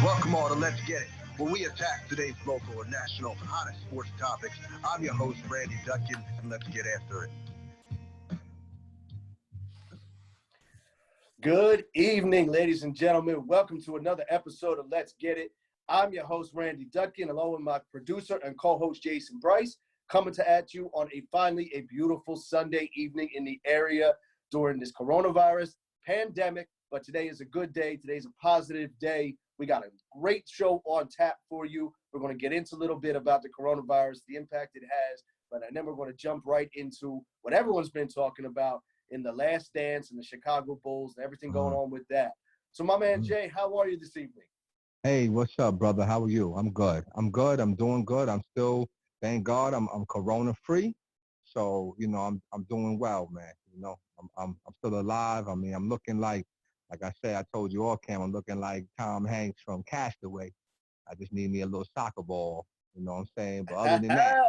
Welcome all to Let's Get It, where we attack today's local and national hottest sports topics. I'm your host, Randy Dutkin, and let's get after it. Good evening, ladies and gentlemen. Welcome to another episode of Let's Get It. I'm your host, Randy Dutkin, along with my producer and co-host, Jason Bryce, coming at you on finally a beautiful Sunday evening in the area during this coronavirus pandemic. But today is a good day. Today's a positive day. We got a great show on tap for you. We're going to get into a little bit about the coronavirus, the impact it has, but then we're going to jump right into what everyone's been talking about in the Last Dance and the Chicago Bulls and everything going on with that. So my man Jay, how are you this evening? Hey, what's up, brother? How are you? I'm good. I'm doing good. I'm still, thank God, I'm corona free. So, I'm doing well, man. I'm still alive. I mean, I'm looking like I said, I told you all cam, I'm looking like Tom Hanks from Castaway. I just need me a little soccer ball. You know what I'm saying? But other than that,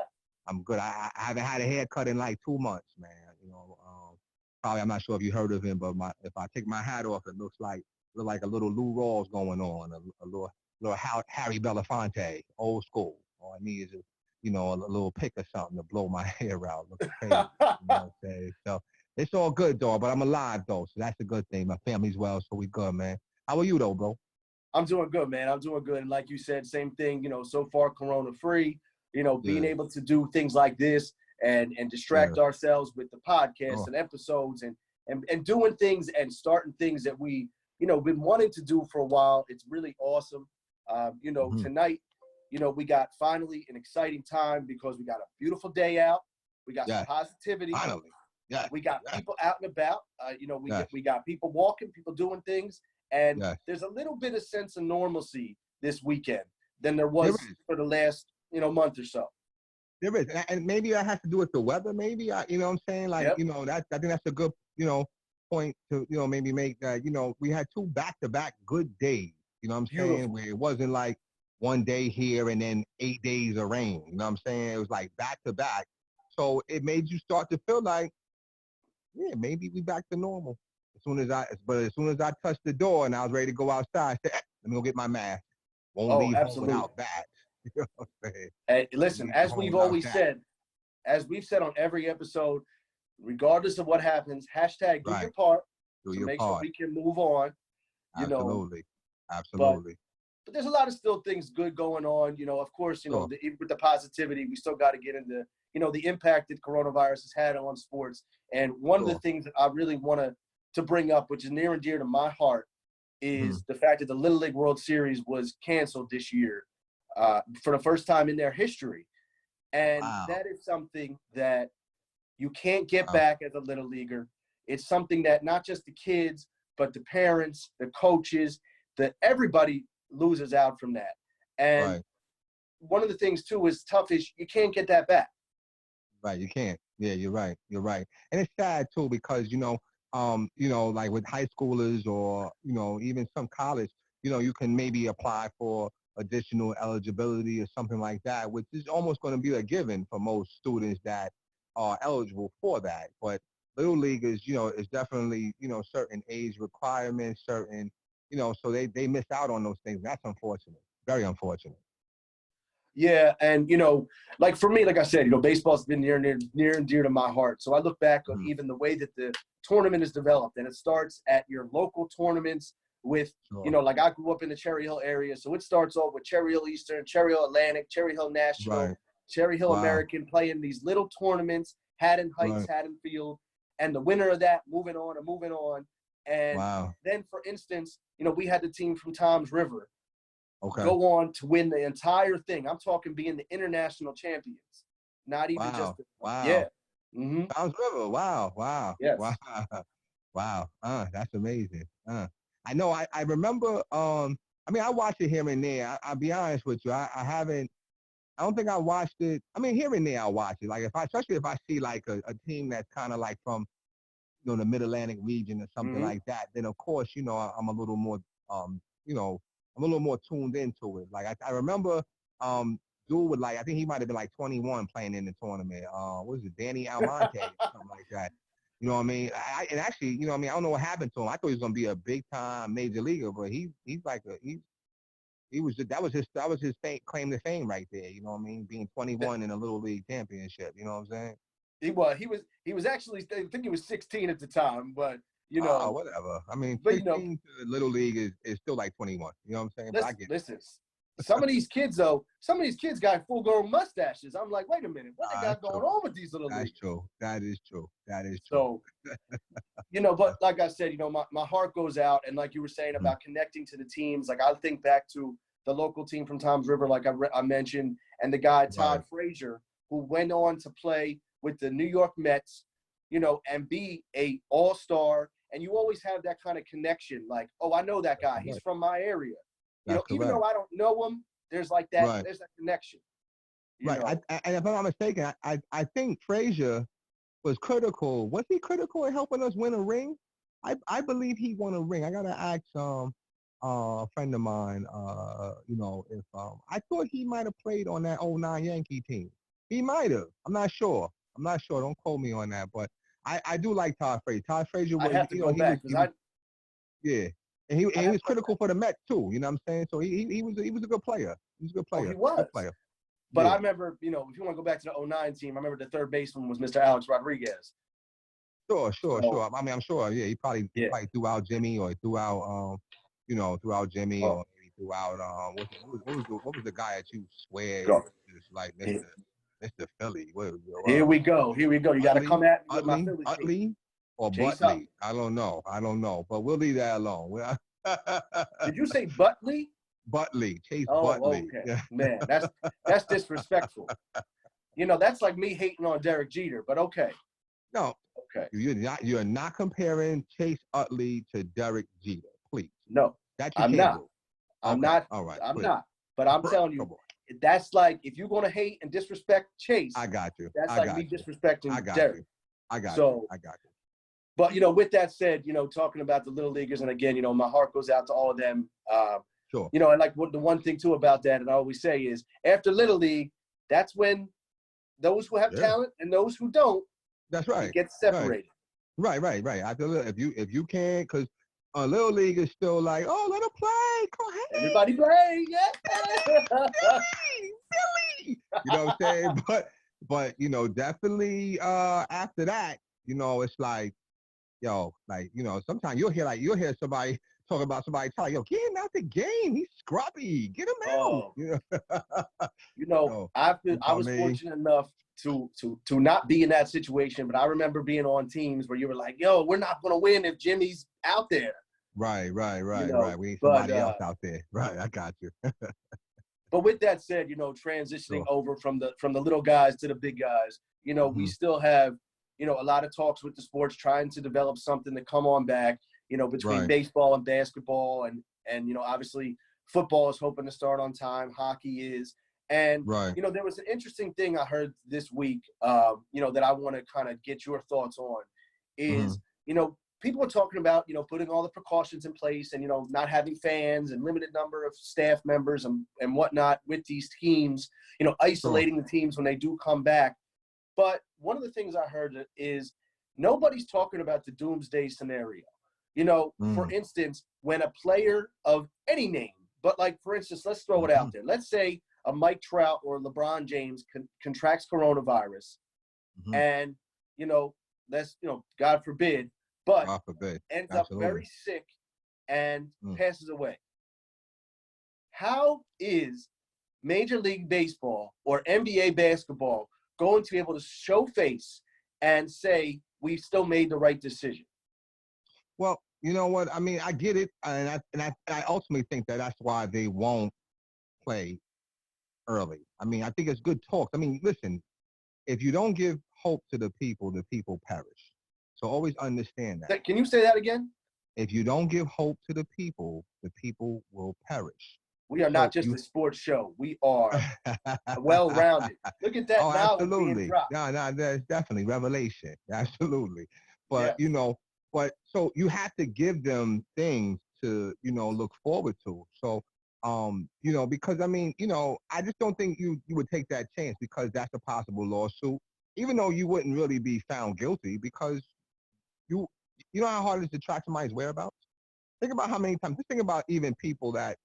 I'm good. I haven't had a haircut in like 2 months, man. Probably I'm not sure if you heard of him, but if I take my hat off, it look like a little Lou Rawls going on, a little Harry Belafonte, old school. All I need is a little pick or something to blow my hair out. Look crazy. You know what I'm saying? So it's all good though, but I'm alive though, so that's a good thing. My family's well, so we good, man. How are you though, bro? I'm doing good, man. I'm doing good. And like you said, same thing, so far corona free, being able to do things like this and distract ourselves with the podcasts and episodes and doing things and starting things that we, been wanting to do for a while. It's really awesome. Tonight, we got finally an exciting time because we got a beautiful day out. We got some positivity. Finally. Yeah. We got people out and about. We got people walking, people doing things. And there's a little bit of sense of normalcy this weekend than there was for the last, month or so. There is, and maybe that has to do with the weather. Maybe you know what I'm saying. Like that. I think that's a good point to maybe make that. We had two back-to-back good days. You know what I'm saying? Where it wasn't like one day here and then 8 days of rain. You know what I'm saying? It was like back-to-back. So it made you start to feel like, yeah, maybe we back to normal. As soon as I touched the door and I was ready to go outside, I said, let me go get my mask. Won't leave home without that. You know what I'm saying? Hey, listen, as we've always said, as we've said on every episode, regardless of what happens, hashtag do your part to make sure we can move on. Absolutely. But there's a lot of still things good going on. Of course, with the positivity, we still got to get into, the impact that coronavirus has had on sports. And one of the things that I really want to bring up, which is near and dear to my heart, is the fact that the Little League World Series was canceled this year for the first time in their history. And that is something that you can't get back as a Little Leaguer. It's something that not just the kids, but the parents, the coaches, everybody loses out from that. And one of the things, too, is tough is you can't get that back. Right, you can't. Yeah, you're right. And it's sad, too, because, like with high schoolers or, even some college, you can maybe apply for additional eligibility or something like that, which is almost going to be a given for most students that are eligible for that. But Little Leaguers, is definitely, certain age requirements, certain, so they miss out on those things. That's unfortunate. Very unfortunate. Yeah, and like for me, like I said, baseball's been near and dear to my heart. So I look back on even the way that the tournament is developed, and it starts at your local tournaments with, like I grew up in the Cherry Hill area, so it starts off with Cherry Hill Eastern, Cherry Hill Atlantic, Cherry Hill National, Cherry Hill American, playing these little tournaments, Haddon Heights, Haddon Field, and the winner of that moving on. And then, for instance, we had the team from Toms River go on to win the entire thing. I'm talking being the international champions, not even just Toms River. Wow. Yes. Wow. That's amazing. I know. I remember. I watch it here and there. I'll be honest with you. I don't think I watched it. Here and there I watch it. Like especially if I see like a team that's kind of like from, the Mid-Atlantic region or something like that, then of course, I'm a little more, I'm a little more tuned into it. Like I remember, dude with I think he might have been like 21 playing in the tournament. What was it, Danny Almonte, something like that. You know what I mean? And actually, I don't know what happened to him. I thought he was gonna be a big time major leaguer, but he's that was his claim to fame right there. You know what I mean? Being 21 in a little league championship. You know what I'm saying? He was actually, I think he was 16 at the time, but Oh, whatever. I mean, but 16 to little league is still like 21. You know what I'm saying? But I get it. listen. Some of these kids got full-grown mustaches. I'm like, wait a minute, what they got going on with these little leagues? That's true. That is true. So, but like I said, my heart goes out, and like you were saying about connecting to the teams, like I think back to the local team from Toms River, like I mentioned, and the guy Todd Frazier, who went on to play with the New York Mets, and be a all-star, and you always have that kind of connection, like, oh, I know that guy, he's from my area. Even though I don't know him, there's like that. There's that connection. And if I'm not mistaken, I think Frazier was critical. Was he critical in helping us win a ring? I believe he won a ring. I gotta ask a friend of mine. If I thought he might have played on that '09 Yankee team. He might have. I'm not sure. Don't quote me on that. But I do like Todd Frazier. Todd Frazier was, yeah. And he was critical for the Mets too. You know what I'm saying? So he was a good player. He was a good player. Oh, he was. Good player. But I remember, if you want to go back to the '09 team, I remember the third baseman was Mr. Alex Rodriguez. Sure. I mean, I'm sure. Yeah, he probably threw out Jimmy, or threw out Jimmy, or maybe threw out what was the guy that you swear is like Mr. Philly? Here we go. You got to come at me with my Philly Utley or Butley? I don't know. But we'll leave that alone. Did you say Butley? Butley, Chase Butley. Okay. Man, that's disrespectful. That's like me hating on Derek Jeter, but okay. No. Okay. You're not comparing Chase Utley to Derek Jeter, please. No. I'm not. I'm not. All right. I'm not. But I'm telling you, that's like, if you're gonna hate and disrespect Chase, I got you. That's like me disrespecting Derek. I got you. But with that said, talking about the little leaguers, and again, my heart goes out to all of them. Sure. And like the one thing too about that, and I always say is, after Little League, that's when those who have talent and those who don't, that's right, get separated. Right. After if you can't, because Little League is still like, oh, let them play. Go ahead. Everybody play, yeah. Billy. You know what I'm saying? But definitely after that, it's like, sometimes you'll hear somebody talking about somebody telling, yo, get him out the game. He's scrubby. Get him out. I was fortunate enough to not be in that situation, but I remember being on teams where you were like, yo, we're not going to win if Jimmy's out there. Right. We need somebody else out there. Right, I got you. But with that said, transitioning over from the little guys to the big guys, we still have, a lot of talks with the sports, trying to develop something to come on back, between baseball and basketball, and obviously football is hoping to start on time. Hockey is. And, there was an interesting thing I heard this week, that I want to kind of get your thoughts on is, people are talking about, putting all the precautions in place and, not having fans and limited number of staff members and whatnot with these teams, isolating the teams when they do come back. But one of the things I heard is nobody's talking about the doomsday scenario. For instance, when a player of any name, but like, for instance, let's throw it out there. Let's say a Mike Trout or LeBron James contracts coronavirus and, God forbid, but ends up very sick and passes away. How is Major League Baseball or NBA basketball going to be able to show face and say we still made the right decision? Well, you know what? I mean, I get it, and I ultimately think that's why they won't play early. I mean, I think it's good talk. I mean, listen, if you don't give hope to the people perish. So always understand that. Can you say that again? If you don't give hope to the people will perish. We are not just a sports show. We are well-rounded. Look at that. Oh, absolutely. No, that's definitely revelation. Absolutely. But, but so you have to give them things to, look forward to. So, because I mean, I just don't think you would take that chance, because that's a possible lawsuit, even though you wouldn't really be found guilty, because you know how hard it is to track somebody's whereabouts? Think about how many times, just think about even people that,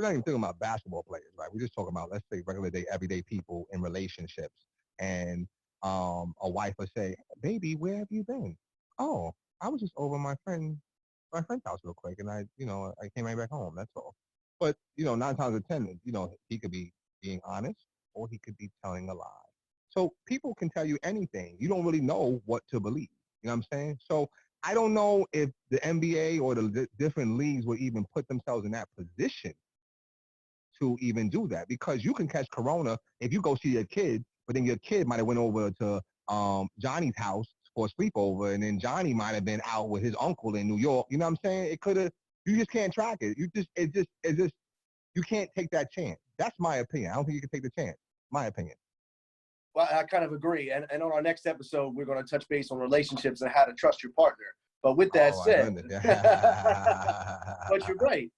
we're not even talking about basketball players, right? We're just talking about, let's say, regular day, everyday people in relationships. And a wife will say, "Baby, where have you been?" "Oh, I was just over my friend's house real quick, and I came right back home. That's all." But 9 times out of 10, he could be being honest, or he could be telling a lie. So people can tell you anything. You don't really know what to believe. You know what I'm saying? So I don't know if the NBA or the different leagues will even put themselves in that position to even do that, because you can catch corona if you go see your kid, but then your kid might have went over to Johnny's house for a sleepover, and then Johnny might have been out with his uncle in New York. You know what I'm saying? It could have. You just can't track it. It just you can't take that chance. That's my opinion. I don't think you can take the chance. My opinion. Well, I kind of agree. And on our next episode, we're going to touch base on relationships and how to trust your partner. But with that said, but you're right.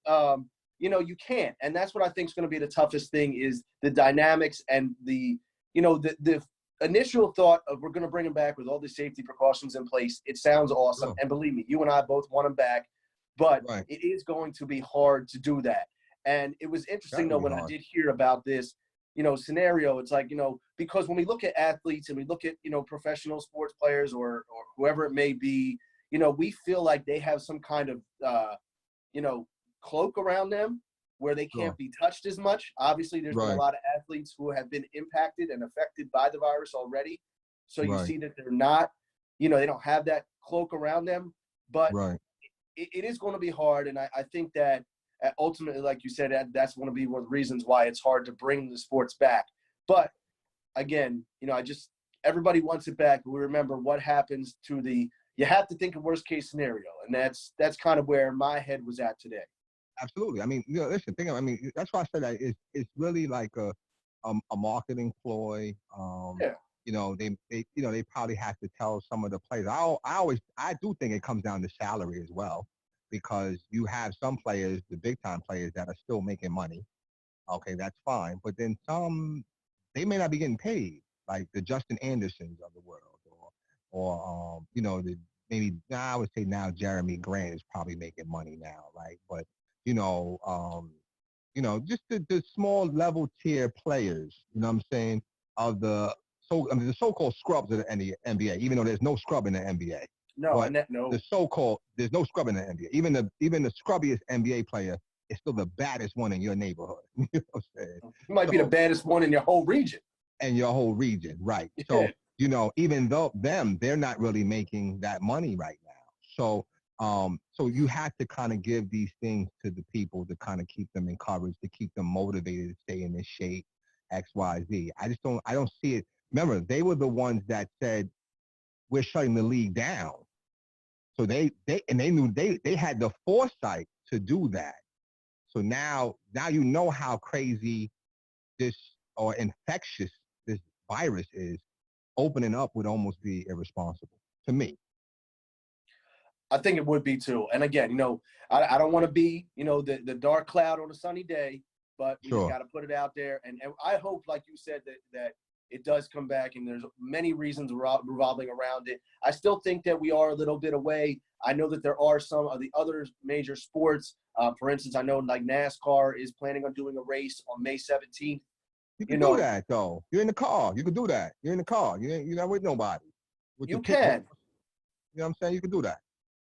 You can't. And that's what I think is going to be the toughest thing is the dynamics and the initial thought of we're going to bring him back with all the safety precautions in place. It sounds awesome. Sure. And believe me, you and I both want him back. But Right. it is going to be hard to do that. And it was interesting, though, when I did hear about this, scenario, it's like, because when we look at athletes and we look at, professional sports players or whoever it may be, we feel like they have some kind of, cloak around them where they can't be touched as much. Obviously, there's been a lot of athletes who have been impacted and affected by the virus already. So you see that they're not, they don't have that cloak around them. But it is going to be hard. And I think that ultimately, like you said, that's going to be one of the reasons why it's hard to bring the sports back. But again, everybody wants it back. But we remember what happens to you have to think of worst case scenario. And that's kind of where my head was at today. Absolutely. I mean, listen, that's why I said that it's really like a marketing ploy. They probably have to tell some of the players. I do think it comes down to salary as well, because you have some players, the big time players, that are still making money. Okay, that's fine. But then some, they may not be getting paid, like the Justin Andersons of the world, I would say now Jeremy Grant is probably making money now, right? But just the small level tier players, you know what I'm saying, of the so-called scrubs of the NBA, even though there's no scrub in the NBA. No, but no. The so-called, there's no scrub in the NBA. Even the scrubbiest NBA player is still the baddest one in your neighborhood. You know what I'm saying? You might be the baddest one in your whole region. And your whole region, right. So, even though they're not really making that money right now. So you have to kind of give these things to the people to kind of keep them encouraged, to keep them motivated to stay in this shape, X, Y, Z. I don't see it. Remember, they were the ones that said, we're shutting the league down. So they knew they had the foresight to do that. So now you know how crazy this or infectious this virus is. Opening up would almost be irresponsible to me. I think it would be too. And again, I don't want to be, the dark cloud on a sunny day, but we just got to put it out there. And I hope, like you said, that it does come back, and there's many reasons revolving around it. I still think that we are a little bit away. I know that there are some of the other major sports. For instance, I know like NASCAR is planning on doing a race on May 17th. You can do that, though. You're in the car. You can do that. You're in the car. You're not with nobody. You can. You know what I'm saying? You can do that.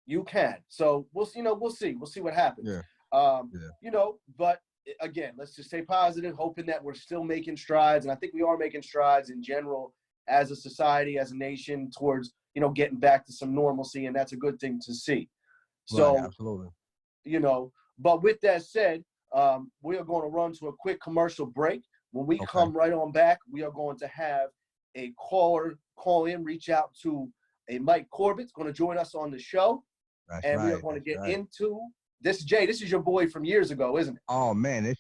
You can. So we'll see. We'll see. We'll see what happens. But again, let's just stay positive, hoping that we're still making strides. And I think we are making strides in general as a society, as a nation, towards, getting back to some normalcy. And that's a good thing to see. So, absolutely. But with that said, we are going to run to a quick commercial break. When we come right on back, we are going to have a caller call in, reach out to a Mike Corbett. It's going to join us on the show. We are going to get into this. Jay, this is your boy from years ago, isn't it? Oh man, this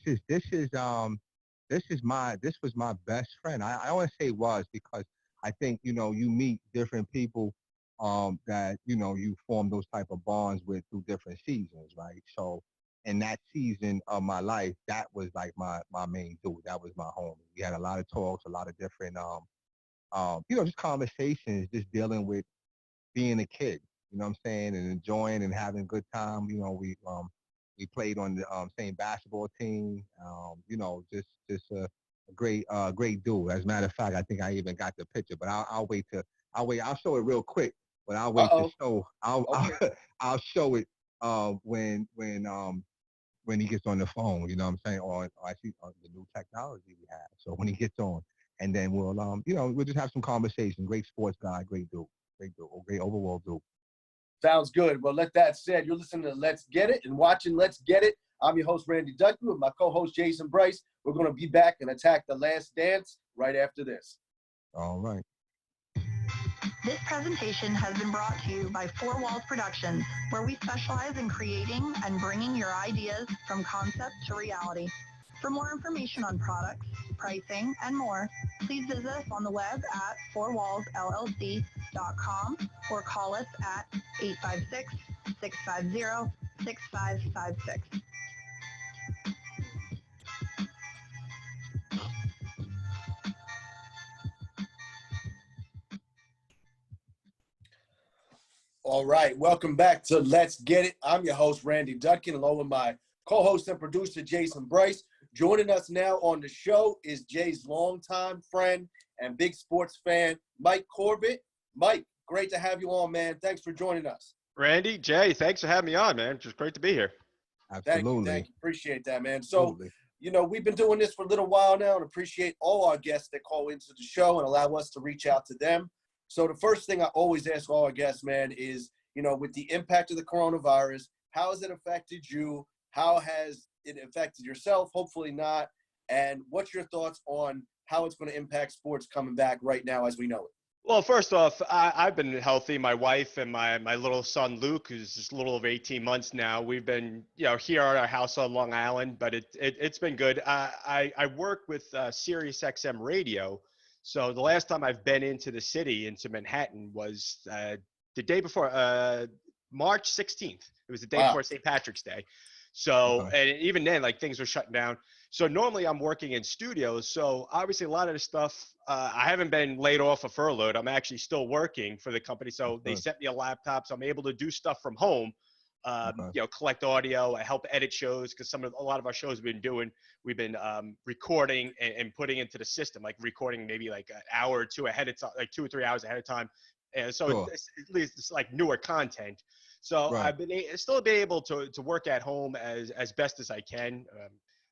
was my best friend. I want to say was, because I think you meet different people that you form those type of bonds with through different seasons, right? So in that season of my life, that was like my main dude. That was my homie. We had a lot of talks, a lot of different just conversations, just dealing with being a kid. You know what I'm saying, and enjoying and having a good time. We played on the same basketball team. You know, just a great dude. As a matter of fact, I think I even got the picture, but I'll wait to I'll wait. I'll show it real quick, but I'll wait to Uh-oh. show. Okay. I'll show it when he gets on the phone. You know what I'm saying? Or actually on the new technology we have. So when he gets on, and then we'll you know, we'll just have some conversation. Great sports guy, great dude, great overall dude. Sounds good. Well, let that said, you're listening to Let's Get It and watching Let's Get It. I'm your host, Randy Dutkin, with my co-host, Jason Bryce. We're going to be back and attack The Last Dance right after this. All right. This presentation has been brought to you by Four Walls Productions, where we specialize in creating and bringing your ideas from concept to reality. For more information on products, pricing, and more, please visit us on the web at fourwallsllc.com or call us at 856-650-6556. All right. Welcome back to Let's Get It. I'm your host, Randy Dutkin, along with my co-host and producer, Jason Bryce. Joining us now on the show is Jay's longtime friend and big sports fan, Mike Corbett. Mike, great to have you on, man. Thanks for joining us. Randy, Jay, thanks for having me on, man. Just great to be here. Absolutely. Thank you. Appreciate that, man. So, you know, we've been doing this for a little while now and appreciate all our guests that call into the show and allow us to reach out to them. So the first thing I always ask all our guests, man, is, you know, with the impact of the coronavirus, how has it affected you? How has it affected yourself? Hopefully not. And what's your thoughts on how it's going to impact sports coming back right now as we know it? Well, first off, I've been healthy. My wife and my little son, Luke, who's just a little over 18 months now, we've been, you know, here at our house on Long Island, but it's been good. I work with Sirius XM Radio. So the last time I've been into the city, into Manhattan, was the day before, March 16th. It was the day before St. Patrick's Day. So, and even then, like, things were shutting down. So normally I'm working in studios. So obviously a lot of the stuff, I haven't been laid off or furloughed. I'm actually still working for the company. So they sent me a laptop, so I'm able to do stuff from home. You know, collect audio, I help edit shows, because a lot of our shows we've been recording and putting into the system, like recording maybe like an hour or two ahead of time, like 2 or 3 hours ahead of time. And so at least it's like newer content. So I've still been able to work at home as best as I can,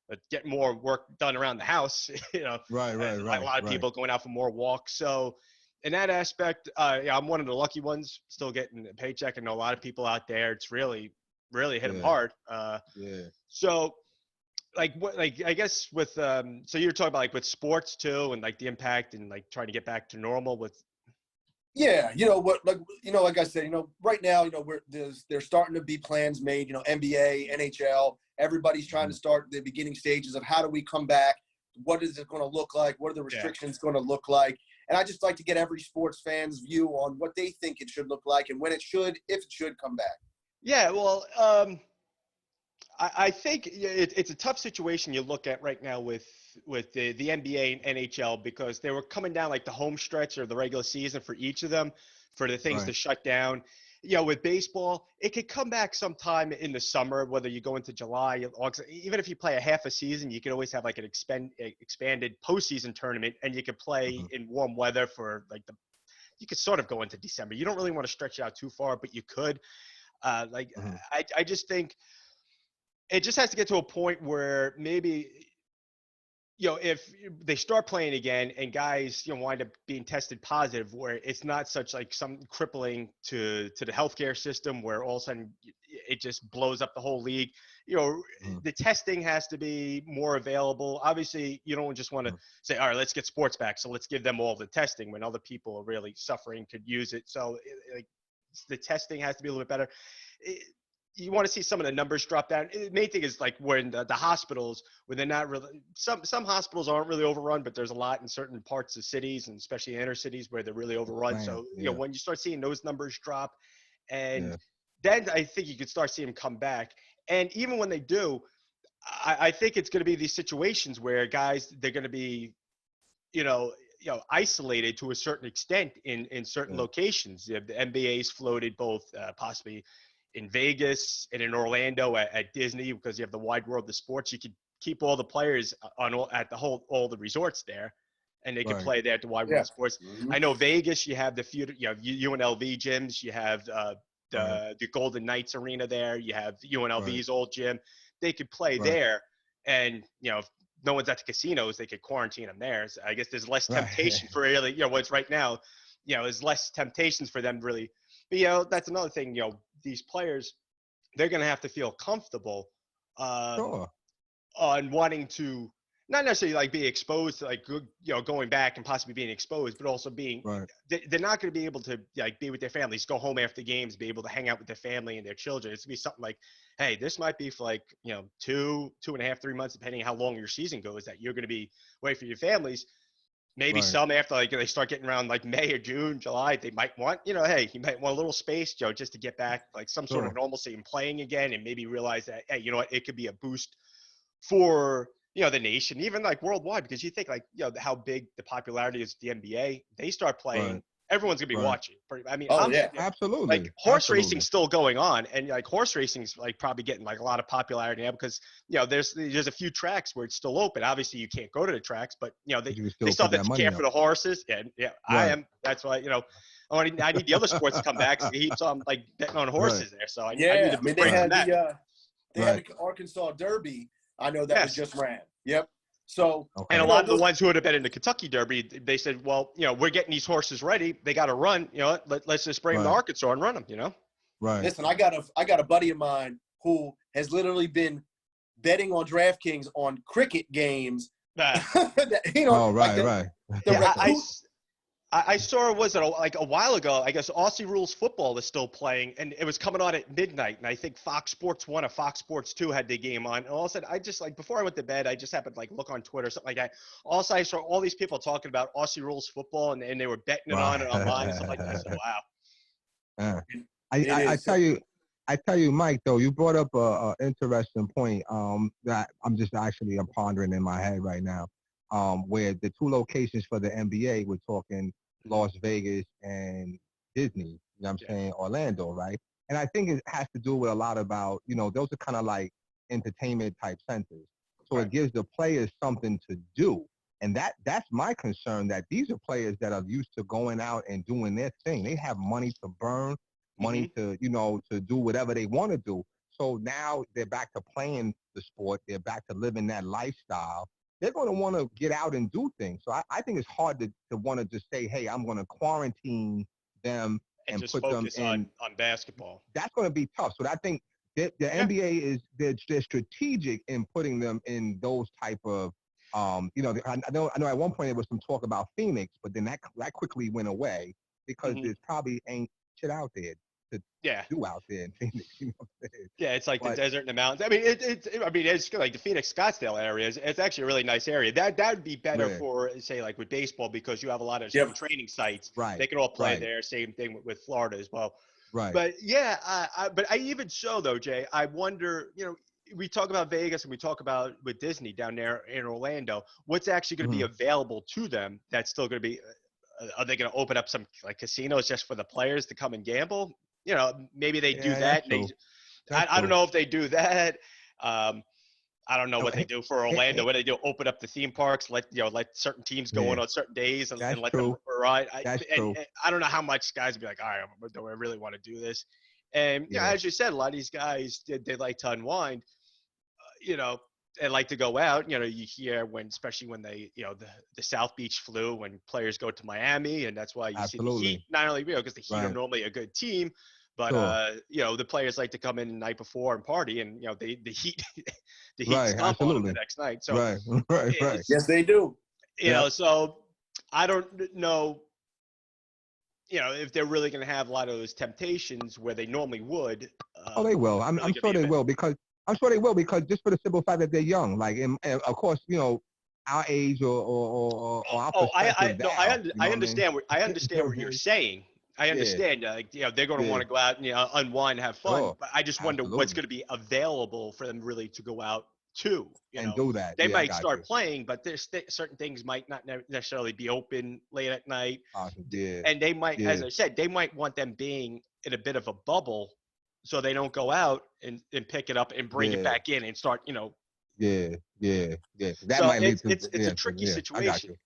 but get more work done around the house. You know, like a lot of people going out for more walks. So in that aspect, yeah, I'm one of the lucky ones, still getting a paycheck. I know a lot of people out there, it's really hit them hard. So like I guess with so you're talking about like with sports too, and like the impact and like trying to get back to normal with. Yeah, you know what, like I said, you know, right now, you know, there's starting to be plans made, you know, NBA, NHL, everybody's trying to start the beginning stages of how do we come back? What is it going to look like? What are the restrictions going to look like? And I just like to get every sports fan's view on what they think it should look like and when it should, if it should come back. Yeah, well, I think it's a tough situation you look at right now with the NBA and NHL, because they were coming down like the home stretch or the regular season for each of them for the things to shut down. You know, with baseball, it could come back sometime in the summer, whether you go into July, August. Even if you play a half a season, you could always have like an expanded postseason tournament, and you could play in warm weather for like you could sort of go into December. You don't really want to stretch it out too far, but you could. I just think it just has to get to a point where maybe, you know, if they start playing again and guys, you know, wind up being tested positive, where it's not such like some crippling to the healthcare system where all of a sudden it just blows up the whole league. You know, the testing has to be more available. Obviously, you don't just want to say, all right, let's get sports back, so let's give them all the testing, when other people are really suffering could use it. So like the testing has to be a little bit better. You want to see some of the numbers drop down. The main thing is like when the hospitals, when they're not really, some hospitals aren't really overrun, but there's a lot in certain parts of cities, and especially inner cities, where they're really overrun. So, you know, when you start seeing those numbers drop, and then I think you could start seeing them come back. And even when they do, I think it's going to be these situations where guys, they're going to be, you know, isolated to a certain extent in certain locations. The NBA's floated both possibly in Vegas and in Orlando at Disney, because you have the wide world of sports. You could keep all the players at all the resorts there, and they could play there at the wide world of sports. I know Vegas, you have the UNLV gyms, you have the Golden Knights Arena there, you have UNLV's old gym. They could play there, and if no one's at the casinos, they could quarantine them there. So I guess there's less temptation for really, what's right now, there's less temptations for them really. But that's another thing. These players, they're going to have to feel comfortable on wanting to not necessarily like be exposed to like going back and possibly being exposed, but also being they're not going to be able to like be with their families, go home after games, be able to hang out with their family and their children. It's going to be something like, hey, this might be for like 2.5, 3 months, depending on how long your season goes, that you're going to be away from your families. Maybe some after like they start getting around like May or June, July, they might want, hey, you might want a little space, Joe, just to get back like some sort of normalcy and playing again, and maybe realize that, hey, you know what, it could be a boost for the nation, even like worldwide, because you think like how big the popularity is of the NBA. They start playing, everyone's gonna be watching. I mean, absolutely. Like horse racing's still going on, and like horse racing's like probably getting like a lot of popularity now because there's a few tracks where it's still open. Obviously, you can't go to the tracks, but they still have to care for the horses. I am. That's why I need the other sports to come back. So he keeps on like betting on horses there. So I need to they had the Arkansas Derby. I know that was just ran. Yep. So and a lot of the ones who would have been in the Kentucky Derby, they said, well, we're getting these horses ready. They got to run. Let's just bring them to Arkansas and run them. Right. Listen, I got a buddy of mine who has literally been betting on DraftKings on cricket games. I saw, was it like a while ago, I guess Aussie Rules Football is still playing, and it was coming on at midnight, and I think Fox Sports 1 or Fox Sports 2 had the game on, and all of a sudden, I just, like, before I went to bed, I just happened to, like, look on Twitter or something like that. Also, I saw all these people talking about Aussie Rules Football, and they were betting it on and online and stuff like that. I said, wow. I tell you, Mike, though, you brought up a interesting point that I'm pondering in my head right now, where the two locations for the NBA, we're talking Las Vegas and Disney, you know what I'm saying, Orlando, right? And I think it has to do with a lot about, those are kind of like entertainment type centers. So it gives the players something to do. And that's my concern, that these are players that are used to going out and doing their thing. They have money to burn, money to, to do whatever they want to do. So now they're back to playing the sport. They're back to living that lifestyle. They're going to want to get out and do things. So I think it's hard to want to just say, hey, I'm going to quarantine them and just put focus them on basketball. That's going to be tough. So I think the NBA they're strategic in putting them in those type of, I know at one point there was some talk about Phoenix, but then that quickly went away because there's probably ain't shit out there to do out there in Phoenix. You know what I'm saying? Yeah, it's like the desert and the mountains. I mean, it's like the Phoenix Scottsdale area. It's actually a really nice area. That would be better for, say, like with baseball, because you have a lot of spring training sites. Right. They can all play there. Same thing with Florida as well. Right. But but I even so though, Jay, I wonder, we talk about Vegas and we talk about with Disney down there in Orlando, what's actually going to be available to them that's still going to be, are they going to open up some like casinos just for the players to come and gamble? Maybe they do that. I don't know if they do that. I don't know what they do for Orlando. What they do, open up the theme parks, let certain teams go on certain days and let them ride. And I don't know how much guys would be like, all right, do I really want to do this? And as you said, a lot of these guys, they like to unwind, and like to go out. You hear especially when they, the South Beach flu, when players go to Miami, and that's why you see the Heat, not only because the Heat are normally a good team, but the players like to come in the night before and party, and the Heat stomp on them the next night. So right. Yes, they do. So I don't know, if they're really going to have a lot of those temptations where they normally would. They will. I'm sure they will because just for the simple fact that they're young. Like, and of course, our age or our perspective. I understand. I understand what you're saying. I understand. They're going to want to go out and unwind, and have fun. But I just wonder what's going to be available for them really to go out to. And do that. They might start playing, but there's certain things might not necessarily be open late at night. Awesome. Yeah. And they might, as I said, they might want them being in a bit of a bubble so they don't go out and pick it up and bring it back in and start, Yeah. That so might lead to it's a tricky I got situation. you.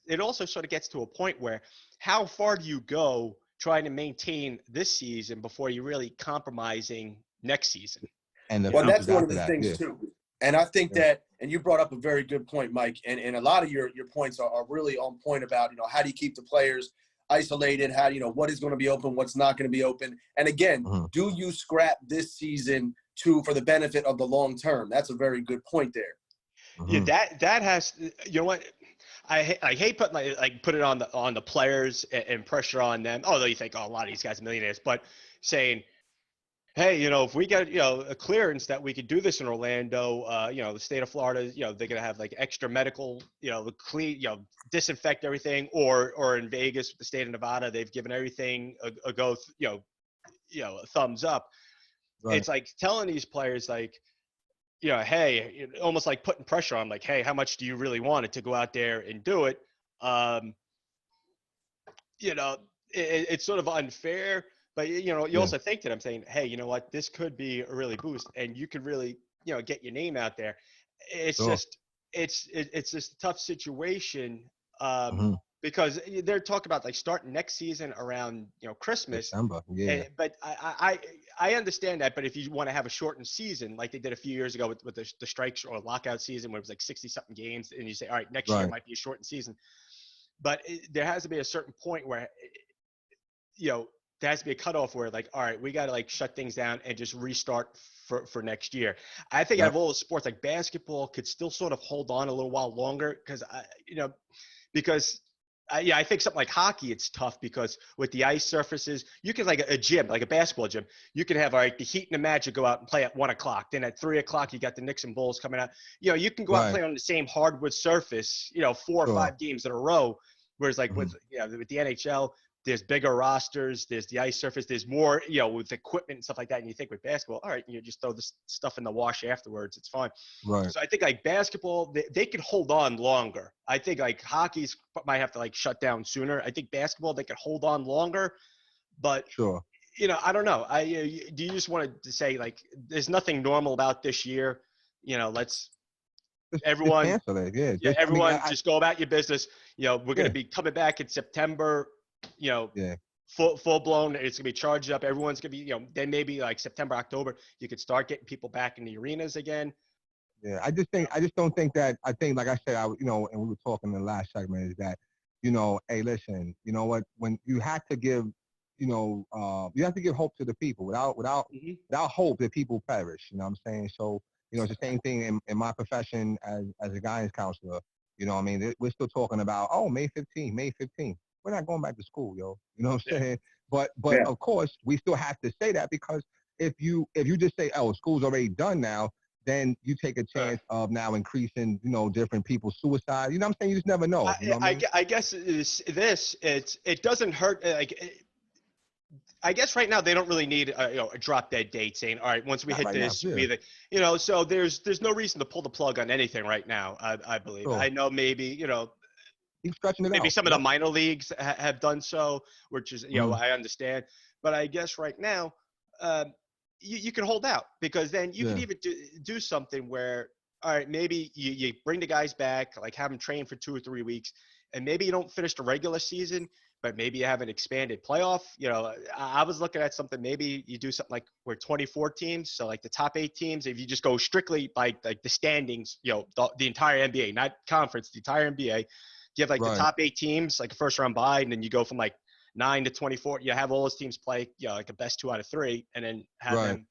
It also sort of gets to a point where how far do you go trying to maintain this season before you're really compromising next season? And well, that's one of the things too. And I think that, and you brought up a very good point, Mike, and a lot of your points are really on point about, how do you keep the players isolated? How, what is going to be open, what's not going to be open? And again, do you scrap this season for the benefit of the long term? That's a very good point there. Yeah, that has, you know what? I hate putting put it on the players and pressure on them. Although you think, a lot of these guys are millionaires, but saying, hey, if we get, a clearance that we could do this in Orlando, the state of Florida, they're going to have like extra medical, clean, disinfect everything, or in Vegas, the state of Nevada, they've given everything a go, a thumbs up. Right. It's like telling these players hey, almost like putting pressure on, like, hey, how much do you really want it to go out there and do it? It's sort of unfair. But, you also think that I'm saying, hey, you know what, this could be a really boost and you could really, get your name out there. It's just, it's just a tough situation because they're talking about like starting next season around, Christmas. December, but I understand that. But if you want to have a shortened season, like they did a few years ago with the strikes or lockout season where it was like 60 something games and you say, all right, next year might be a shortened season. But there has to be a certain point where, there has to be a cutoff where like, all right, we got to like shut things down and just restart for next year. I think out of all the sports, like basketball could still sort of hold on a little while longer because I think something like hockey, it's tough because with the ice surfaces, you can like a gym, like a basketball gym, you can have the Heat and the Magic go out and play at 1:00. Then at 3:00, you got the Knicks and Bulls coming out. You can go out and play on the same hardwood surface, 4 or 5 games in a row. Whereas like with the NHL, there's bigger rosters, there's the ice surface, there's more, with equipment and stuff like that. And you think with basketball, all right, just throw this stuff in the wash afterwards. It's fine. Right. So I think like basketball, they could hold on longer. I think like hockey's might have to like shut down sooner. I think basketball, they could hold on longer, but sure. I don't know. Do you just want to say like, there's nothing normal about this year? Let's everyone, just cancel it. Everyone just go about your business. We're going to be coming back in September. Full blown. It's gonna be charged up. Everyone's gonna be, then maybe like September, October, you could start getting people back in the arenas again. Yeah, I just don't think that. I think, like I said, and we were talking in the last segment, is that, hey, listen, you know what? When you have to give, you have to give hope to the people. Without hope, the people perish. You know what I'm saying? So, it's the same thing in my profession as a guidance counselor. I mean, we're still talking about, May 15th. We're not going back to school, yo. You know what I'm saying? But of course, we still have to say that because if you just say, school's already done now, then you take a chance of now increasing, different people's suicide. You know what I'm saying? You just never know. I guess it doesn't hurt. I guess right now they don't really need a drop dead date saying, all right, once we hit this, so there's no reason to pull the plug on anything right now. I believe. Sure. I know maybe keep stretching it maybe out. Some of the minor leagues have done so, which is I understand. But I guess right now you can hold out because then you can even do something where, all right, maybe you bring the guys back, like have them train for 2 or 3 weeks, and maybe you don't finish the regular season, but maybe you have an expanded playoff. I was looking at something, maybe you do something like where 24 teams, so like the top 8 teams, if you just go strictly like the standings, the entire NBA, not conference, the entire NBA, you have like the top 8 teams, like a first round bye, and then you go from like 9 to 24. You have all those teams play, like a best 2 out of 3, and then have them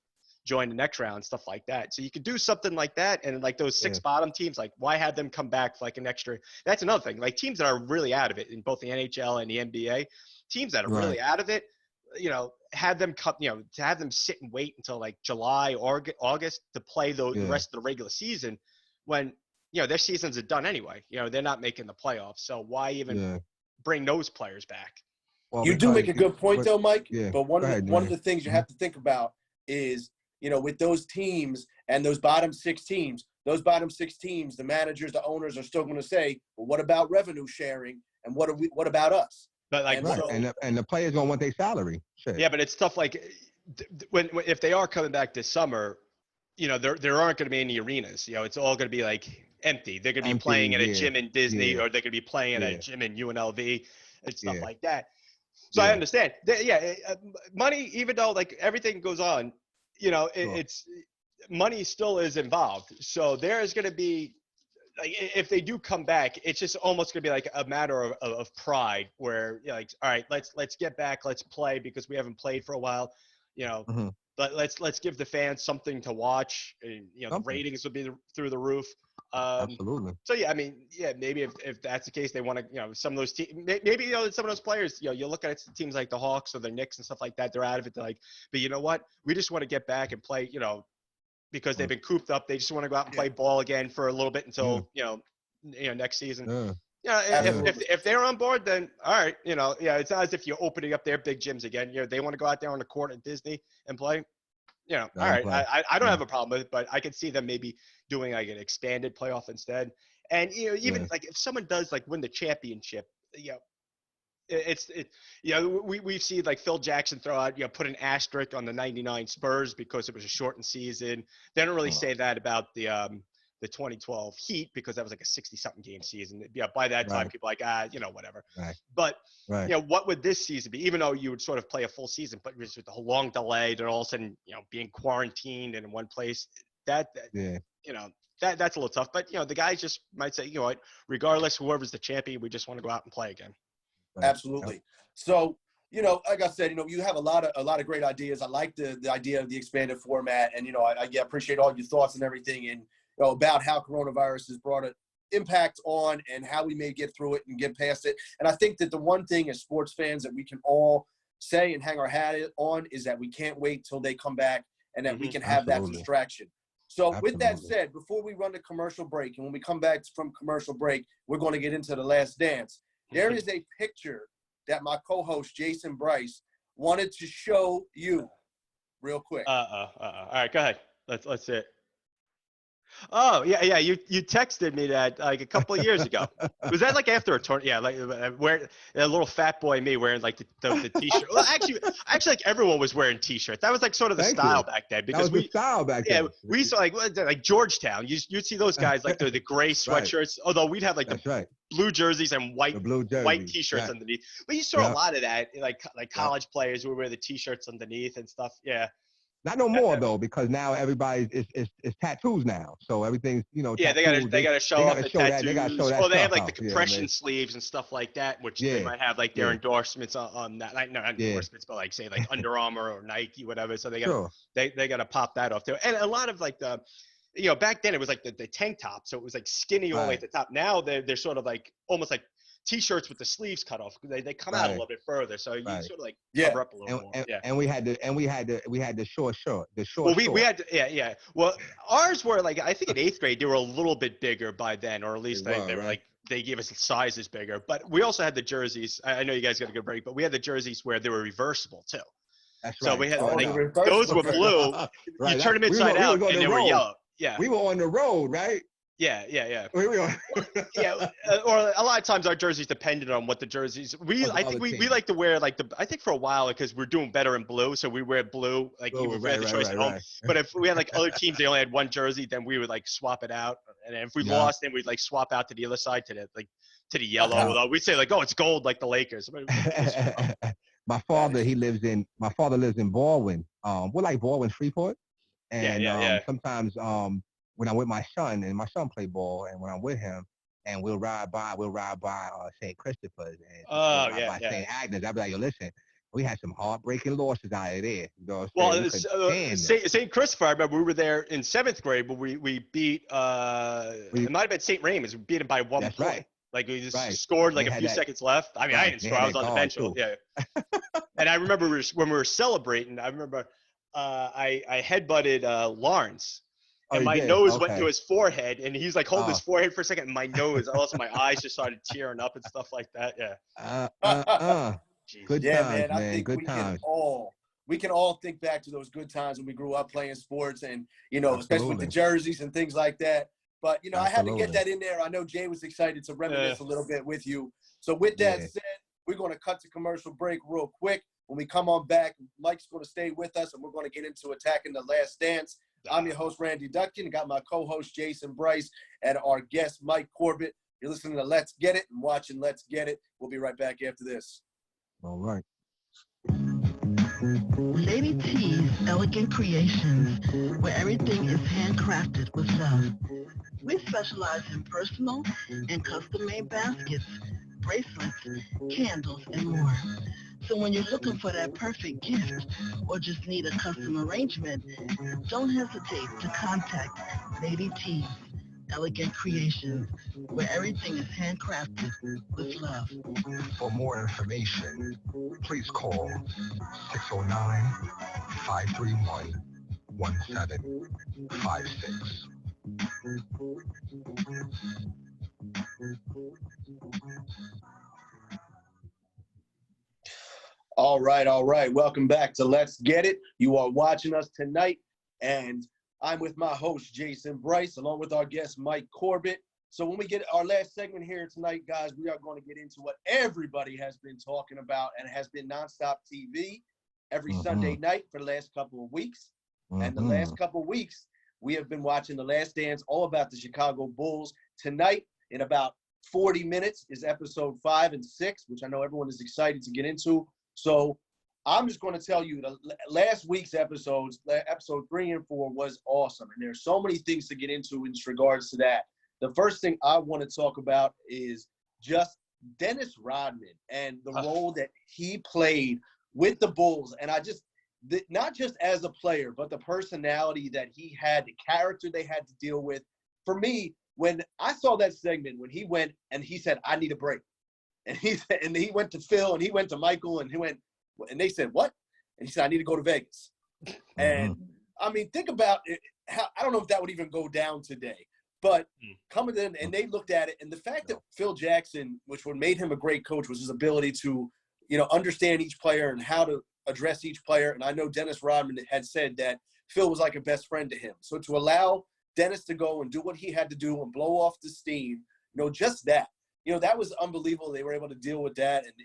join the next round, stuff like that. So you could do something like that, and like those 6 bottom teams, like why have them come back for like an extra? That's another thing. Like teams that are really out of it in both the NHL and the NBA, teams that are really out of it, have them come, to have them sit and wait until like July or August to play the rest of the regular season when their seasons are done anyway. They're not making the playoffs, so why even bring those players back? Well, you do make a good point, though, Mike. But one of the things you have to think about is, with those teams and those bottom 6 teams, the managers, the owners are still going to say, well, what about revenue sharing? And what about us? But like, and the players don't want their salary. Shit. Yeah, but it's tough. Like, if they are coming back this summer, you know, there aren't going to be any arenas. You know, it's all going to be like empty. They're going to be playing at a gym in Disney, or they're going to be playing at a gym in UNLV and stuff like that. So I understand. Money, even though like everything goes on, you know, it's money still is involved. So there is going to be, like, if they do come back, it's just almost going to be like a matter of pride, where you're like, all right, let's get back, let's play, because we haven't played for a while, you know. But let's give the fans something to watch. And, you know, the ratings will be through the roof. Absolutely. So yeah, I mean, yeah, maybe if that's the case, they want to, you know, some of those maybe, you know, some of those players, you know, you look at teams like the Hawks or the Knicks and stuff like that, they're out of it. They're like, but you know what? We just want to get back and play, you know, because they've been cooped up. They just want to go out and play ball again for a little bit until you know next season. Yeah, if they're on board, then all right, you know, it's not as if you're opening up their big gyms again. You know, they want to go out there on the court at Disney and play. You know, all right, I don't have a problem with it, but I could see them maybe doing like an expanded playoff instead. And you know, even like if someone does like win the championship, you know, you know, we've seen like Phil Jackson throw out, you know, put an asterisk on the '99 Spurs because it was a shortened season. They don't really say that about the 2012 Heat, because that was like a 60-something game season. Yeah, by that time, people are like, you know, whatever. But you know, what would this season be? Even though you would sort of play a full season, but with the whole long delay, then all of a sudden, you know, being quarantined in one place, you know, that's a little tough. But you know, the guys just might say, you know what, regardless, whoever's the champion, we just want to go out and play again. Absolutely. So, you know, like I said, you know, you have a lot of great ideas. I like the idea of the expanded format, and you know, I appreciate all your thoughts and everything, and you know, about how coronavirus has brought an impact on and how we may get through it and get past it. And I think that the one thing as sports fans that we can all say and hang our hat on is that we can't wait till they come back, and that we can have that distraction. So with that said, before we run to commercial break, and when we come back from commercial break, we're going to get into the last dance. There is a picture that my co-host Jason Bryce wanted to show you real quick. All right, go ahead. Let's see it. Oh yeah. You texted me that like a couple of years ago. Was that like after a tournament? Yeah, like where a little fat boy me wearing like the t-shirt. Well, actually, like everyone was wearing t-shirts. That was like sort of the style back then, because the style back then. Yeah, we saw like Georgetown. You'd see those guys like the gray sweatshirts. Although we'd have like the blue jerseys and white t-shirts underneath. But you saw a lot of that, like college players who would wear the t-shirts underneath and stuff. Yeah. Not no more though, because now everybody is tattoos now. So everything's, you know. Yeah, tattoos, they gotta show off the tattoos. They gotta show that. Well, they have like off. the compression sleeves and stuff like that, which they might have like their endorsements on that. Like, not endorsements, but like say like Under Armour or Nike, whatever. So they gotta pop that off too. And a lot of like the, you know, back then it was like the tank top, so it was like skinny all the way at the top. Now they're sort of like almost like t-shirts with the sleeves cut off. They come out a little bit further, so you sort of like cover up a little more. And we had the short short. Well, we had to, Well, ours were like, I think in 8th grade they were a little bit bigger by then, or at least they were like, they gave us sizes bigger. But we also had the jerseys. I know you guys got a good break, but we had the jerseys where they were reversible too. That's so we had those were blue. You turn them inside out and they were yellow. Yeah, we were on the road, right? Yeah. Or a lot of times our jerseys depended on what the jerseys. I think we like to wear like I think for a while, because we're doing better in blue, so we wear blue. Like we had the choice at home. But if we had like other teams, they only had one jersey, then we would like swap it out. And if we lost, then we'd like swap out to the other side to the yellow. We'd say like, oh, it's gold like the Lakers. My father lives in Baldwin. We're like Baldwin, Freeport, and sometimes when I'm with my son, and my son play ball, and when I'm with him, and we'll ride by St. Christopher's and St. Agnes, I'll be like, yo, listen, we had some heartbreaking losses out of there. You know what I'm saying? St. Christopher, I remember we were there in 7th grade, but we beat it might have been St. Raymond's. We beat him by 1 point. Right. Like we just scored like a few seconds left. I mean, I didn't score. I was on the bench. Yeah. And I remember when we were celebrating, I remember I headbutted Lawrence. And my nose went to his forehead, and he's like holding his forehead for a second, and my nose, also my eyes just started tearing up and stuff like that. Yeah. Good times, man. I think we can all think back to those good times when we grew up playing sports, and you know, especially with the jerseys and things like that. But you know, I had to get that in there. I know Jay was excited to reminisce a little bit with you. So with that said, we're going to cut to commercial break real quick. When we come on back, Mike's going to stay with us, and we're going to get into Attacking the Last Dance. I'm your host, Randy Dutkin. Got my co-host, Jason Bryce, and our guest, Mike Corbett. You're listening to Let's Get It and watching Let's Get It. We'll be right back after this. All right. Lady T's Elegant Creations, where everything is handcrafted with love. We specialize in personal and custom-made baskets, bracelets, candles, and more. So when you're looking for that perfect gift or just need a custom arrangement, don't hesitate to contact Lady T's Elegant Creations, where everything is handcrafted with love. For more information, please call 609-531-1756. All right. Welcome back to Let's Get It. You are watching us tonight, and I'm with my host, Jason Bryce, along with our guest, Mike Corbett. So when we get our last segment here tonight, guys, we are going to get into what everybody has been talking about and has been nonstop TV every Sunday night for the last couple of weeks. And the last couple of weeks, we have been watching The Last Dance, all about the Chicago Bulls. Tonight, in about 40 minutes, is episode 5 and 6, which I know everyone is excited to get into. So I'm just going to tell you the last week's episodes, episode 3 and 4 was awesome. And there's so many things to get into in regards to that. The first thing I want to talk about is just Dennis Rodman and the role that he played with the Bulls. And not just as a player, but the personality that he had, the character they had to deal with. For me, when I saw that segment, when he went and he said, I need a break. And he went to Phil and he went to Michael and and they said, what? And he said, I need to go to Vegas. And I mean, think about it. I don't know if that would even go down today, but coming in and they looked at it, and the fact that Phil Jackson, which what made him a great coach, was his ability to, understand each player and how to address each player. And I know Dennis Rodman had said that Phil was like a best friend to him. So to allow Dennis to go and do what he had to do and blow off the steam, just that. That was unbelievable. They were able to deal with that. And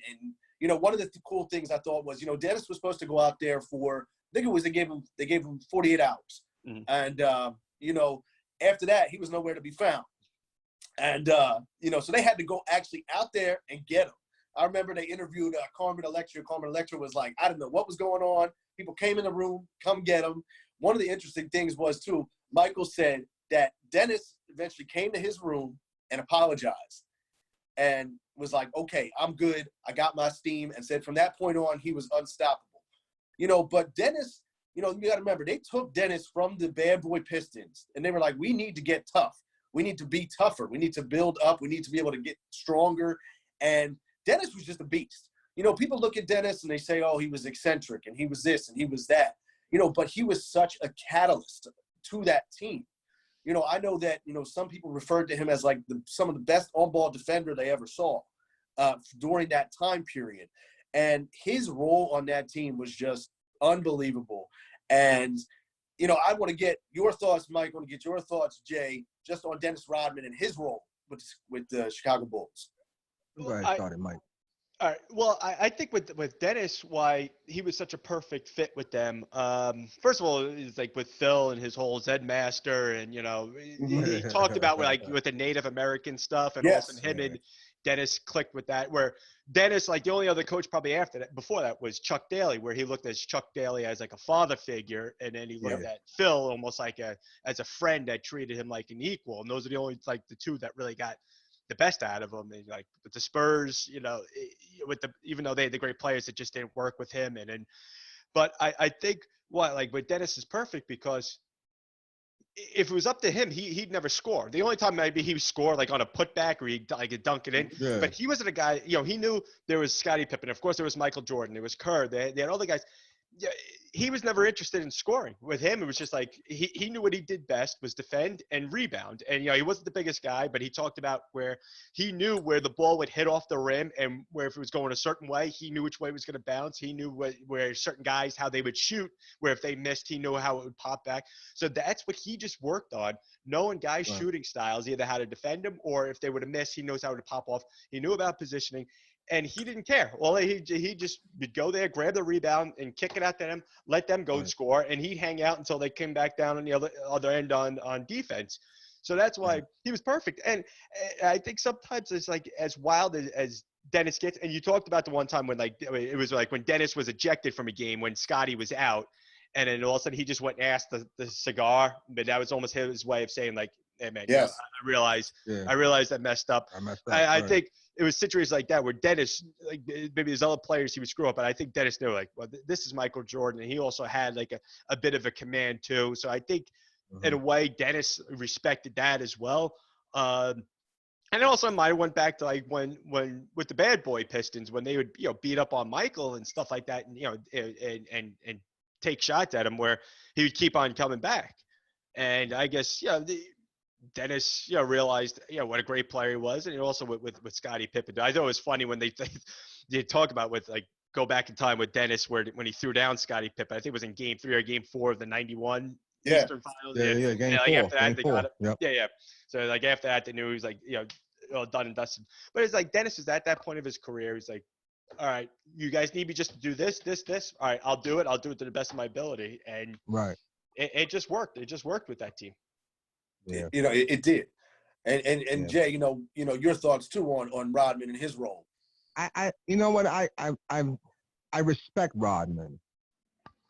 one of the cool things I thought was, Dennis was supposed to go out there for, I think it was, they gave him 48 hours. And, after that, he was nowhere to be found. And, so they had to go actually out there and get him. I remember they interviewed Carmen Electra. Carmen Electra was like, I don't know what was going on. People came in the room, come get him. One of the interesting things was, too, Michael said that Dennis eventually came to his room and apologized. And was like, okay, I'm good. I got my steam. And said from that point on, he was unstoppable. But Dennis, you got to remember, they took Dennis from the bad boy Pistons. And they were like, we need to get tough. We need to be tougher. We need to build up. We need to be able to get stronger. And Dennis was just a beast. People look at Dennis and they say, oh, he was eccentric and he was this and he was that. But he was such a catalyst to that team. I know that, some people referred to him as like some of the best on-ball defender they ever saw during that time period. And his role on that team was just unbelievable. And, I want to get your thoughts, Mike. I want to get your thoughts, Jay, just on Dennis Rodman and his role with the Chicago Bulls. Go ahead, start it, Mike. All right. Well, I think with Dennis, why he was such a perfect fit with them. First of all, it's like with Phil and his whole Zen Master, and he talked about with the Native American stuff, and also him and Dennis clicked with that. Where Dennis, like the only other coach probably before that was Chuck Daly, where he looked at Chuck Daly as like a father figure, and then he looked at Phil almost like as a friend that treated him like an equal. And those are the only the two that really got the best out of him. And like with the Spurs, even though they had the great players, it just didn't work with him. But I think with Dennis is perfect because if it was up to him, he'd never score. The only time maybe he would score like on a putback or he'd dunk it in. Yeah. But he wasn't a guy, he knew there was Scottie Pippen. Of course, there was Michael Jordan. There was Kerr. They had all the guys. Yeah, he was never interested in scoring. With him, it was just like he knew what he did best was defend and rebound. And, he wasn't the biggest guy, but he talked about where he knew where the ball would hit off the rim and where if it was going a certain way, he knew which way it was going to bounce. He knew where certain guys, how they would shoot, where if they missed, he knew how it would pop back. So that's what he just worked on, knowing guys' shooting styles, either how to defend them or if they would have missed, he knows how to pop off. He knew about positioning. And he didn't care. Well, he just would go there, grab the rebound, and kick it out to them, let them go and score, and he'd hang out until they came back down on the other end on defense. So that's why he was perfect. And I think sometimes it's like as wild as Dennis gets. And you talked about the one time when like it was like when Dennis was ejected from a game when Scotty was out, and then all of a sudden he just went and asked the cigar. But that was almost his way of saying like, "Hey man, Yes. I realized I messed up." I think it was situations like that where Dennis, like maybe there's other players he would screw up, but I think Dennis knew like, well, this is Michael Jordan, and he also had like a bit of a command too. So I think in a way Dennis respected that as well. And it also might have went back to like when with the bad boy Pistons when they would beat up on Michael and stuff like that, and and take shots at him where he would keep on coming back. And I guess Dennis, realized, what a great player he was, and also with Scottie Pippen. I thought it was funny when they talk about with like go back in time with Dennis when he threw down Scottie Pippen. I think it was in Game 3 or Game 4 of the '91 Eastern Finals. Yeah, Game 4. After that, they got it. Yep. Yeah. So like after that, they knew he was like all done and dusted. But it's like Dennis is at that point of his career. He's like, all right, you guys need me just to do this. All right, I'll do it. I'll do it to the best of my ability. And it just worked. It just worked with that team. Yeah. It did. And Jay, your thoughts too on Rodman and his role. I respect Rodman.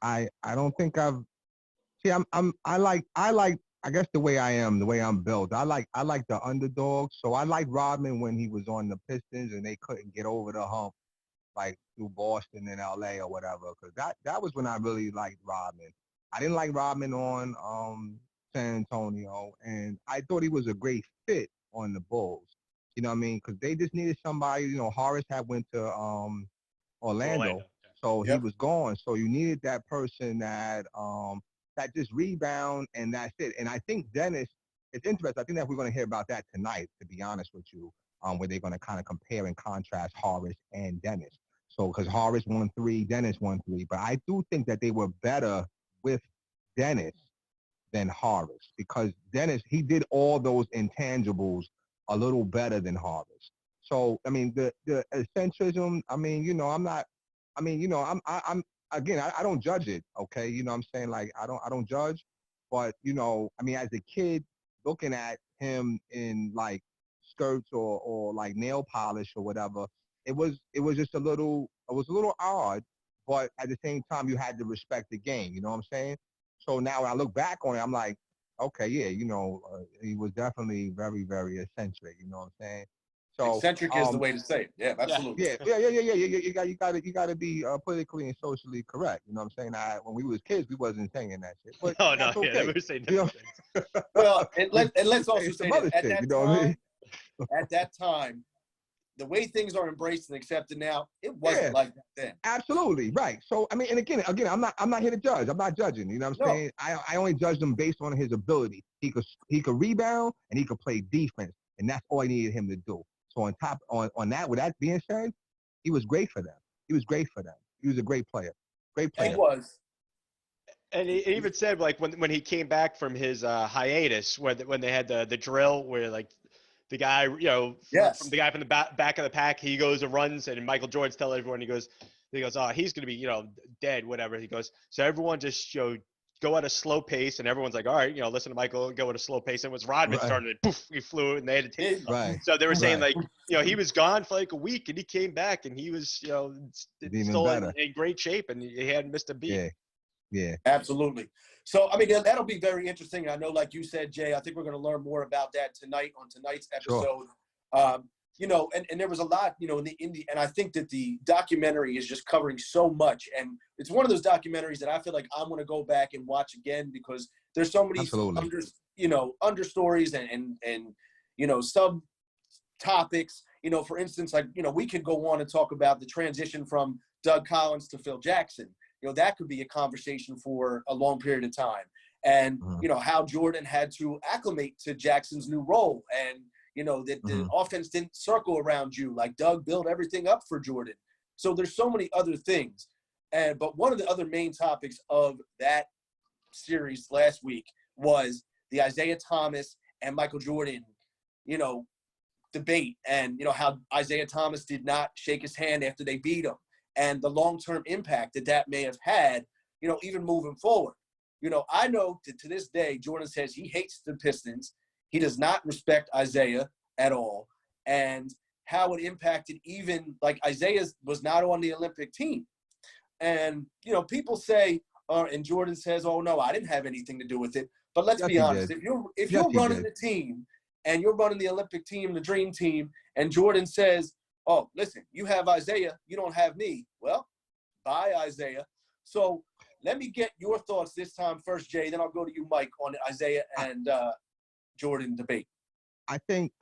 I don't think I like I guess the way I am, the way I'm built. I like the underdog. So I like Rodman when he was on the Pistons and they couldn't get over the hump like through Boston and LA or whatever. Because that was when I really liked Rodman. I didn't like Rodman on San Antonio, and I thought he was a great fit on the Bulls. You know what I mean? Because they just needed somebody. Horace had went to Orlando, so he was gone. So you needed that person that just rebound, and that's it. And I think Dennis, it's interesting. I think that we're going to hear about that tonight, to be honest with you, where they're going to kind of compare and contrast Horace and Dennis. So because Horace won 3, Dennis won 3, but I do think that they were better with Dennis than Horace, because Dennis, he did all those intangibles a little better than Horace. So I mean, the eccentricism. I mean, I'm not. I mean, I'm again. I don't judge it. Okay, I'm saying, like, I don't judge, but I mean, as a kid looking at him in like skirts or like nail polish or whatever, it was just a little odd, but at the same time you had to respect the game. You know what I'm saying? So now when I look back on it, I'm like, okay, yeah, he was definitely very, very eccentric. You know what I'm saying? So eccentric is the way to say it. Yeah, absolutely. Yeah. You got to be politically and socially correct. You know what I'm saying? When we was kids, we wasn't saying that shit. But that's okay. Yeah, we were saying different things. Well, and let's also say that at shit, that time, at that time, the way things are embraced and accepted now, it wasn't like that then. Absolutely, right. So I mean, and again, I'm not here to judge. I'm not judging. You know what I'm saying? I only judge him based on his ability. He could rebound and he could play defense, and that's all I needed him to do. So on that, with that being said, he was great for them. He was a great player. Great player. He was. And he even said, like, when he came back from his hiatus, when they had the drill where, like, the guy, from the guy from the back of the pack, he goes and runs, and Michael Jordan's telling everyone, he goes, oh, he's going to be, dead, whatever. He goes, so everyone just, go at a slow pace, and everyone's like, all right, listen to Michael, go at a slow pace. And it was Rodman starting to, poof, he flew, and they had to take him. Right. So they were saying, like, he was gone for like a week, and he came back, and he was, still in great shape, and he hadn't missed a beat. Yeah. Absolutely. So, I mean, that'll be very interesting. I know, like you said, Jay, I think we're going to learn more about that tonight on tonight's episode. Sure. And there was a lot, and I think that the documentary is just covering so much. And it's one of those documentaries that I feel like I'm going to go back and watch again, because there's so many, understories and sub topics, for instance, like, we could go on and talk about the transition from Doug Collins to Phil Jackson. That could be a conversation for a long period of time. And, how Jordan had to acclimate to Jackson's new role. And, that the offense didn't circle around you. Like, Doug built everything up for Jordan. So there's so many other things. But one of the other main topics of that series last week was the Isaiah Thomas and Michael Jordan, debate and, you know, how Isaiah Thomas did not shake his hand after they beat him and the long-term impact that may have had, you know, even moving forward. You know, I know to this day, Jordan says he hates the Pistons. He does not respect Isaiah at all. And how it impacted even, like, Isaiah was not on the Olympic team. And, you know, people say, and Jordan says, oh, no, I didn't have anything to do with it. But let's be honest. If you're running the team and you're running the Olympic team, the dream team, and Jordan says, oh, listen, you have Isaiah, you don't have me. Well, bye, Isaiah. So let me get your thoughts this time first, Jay. Then I'll go to you, Mike, on the Isaiah and Jordan debate. I think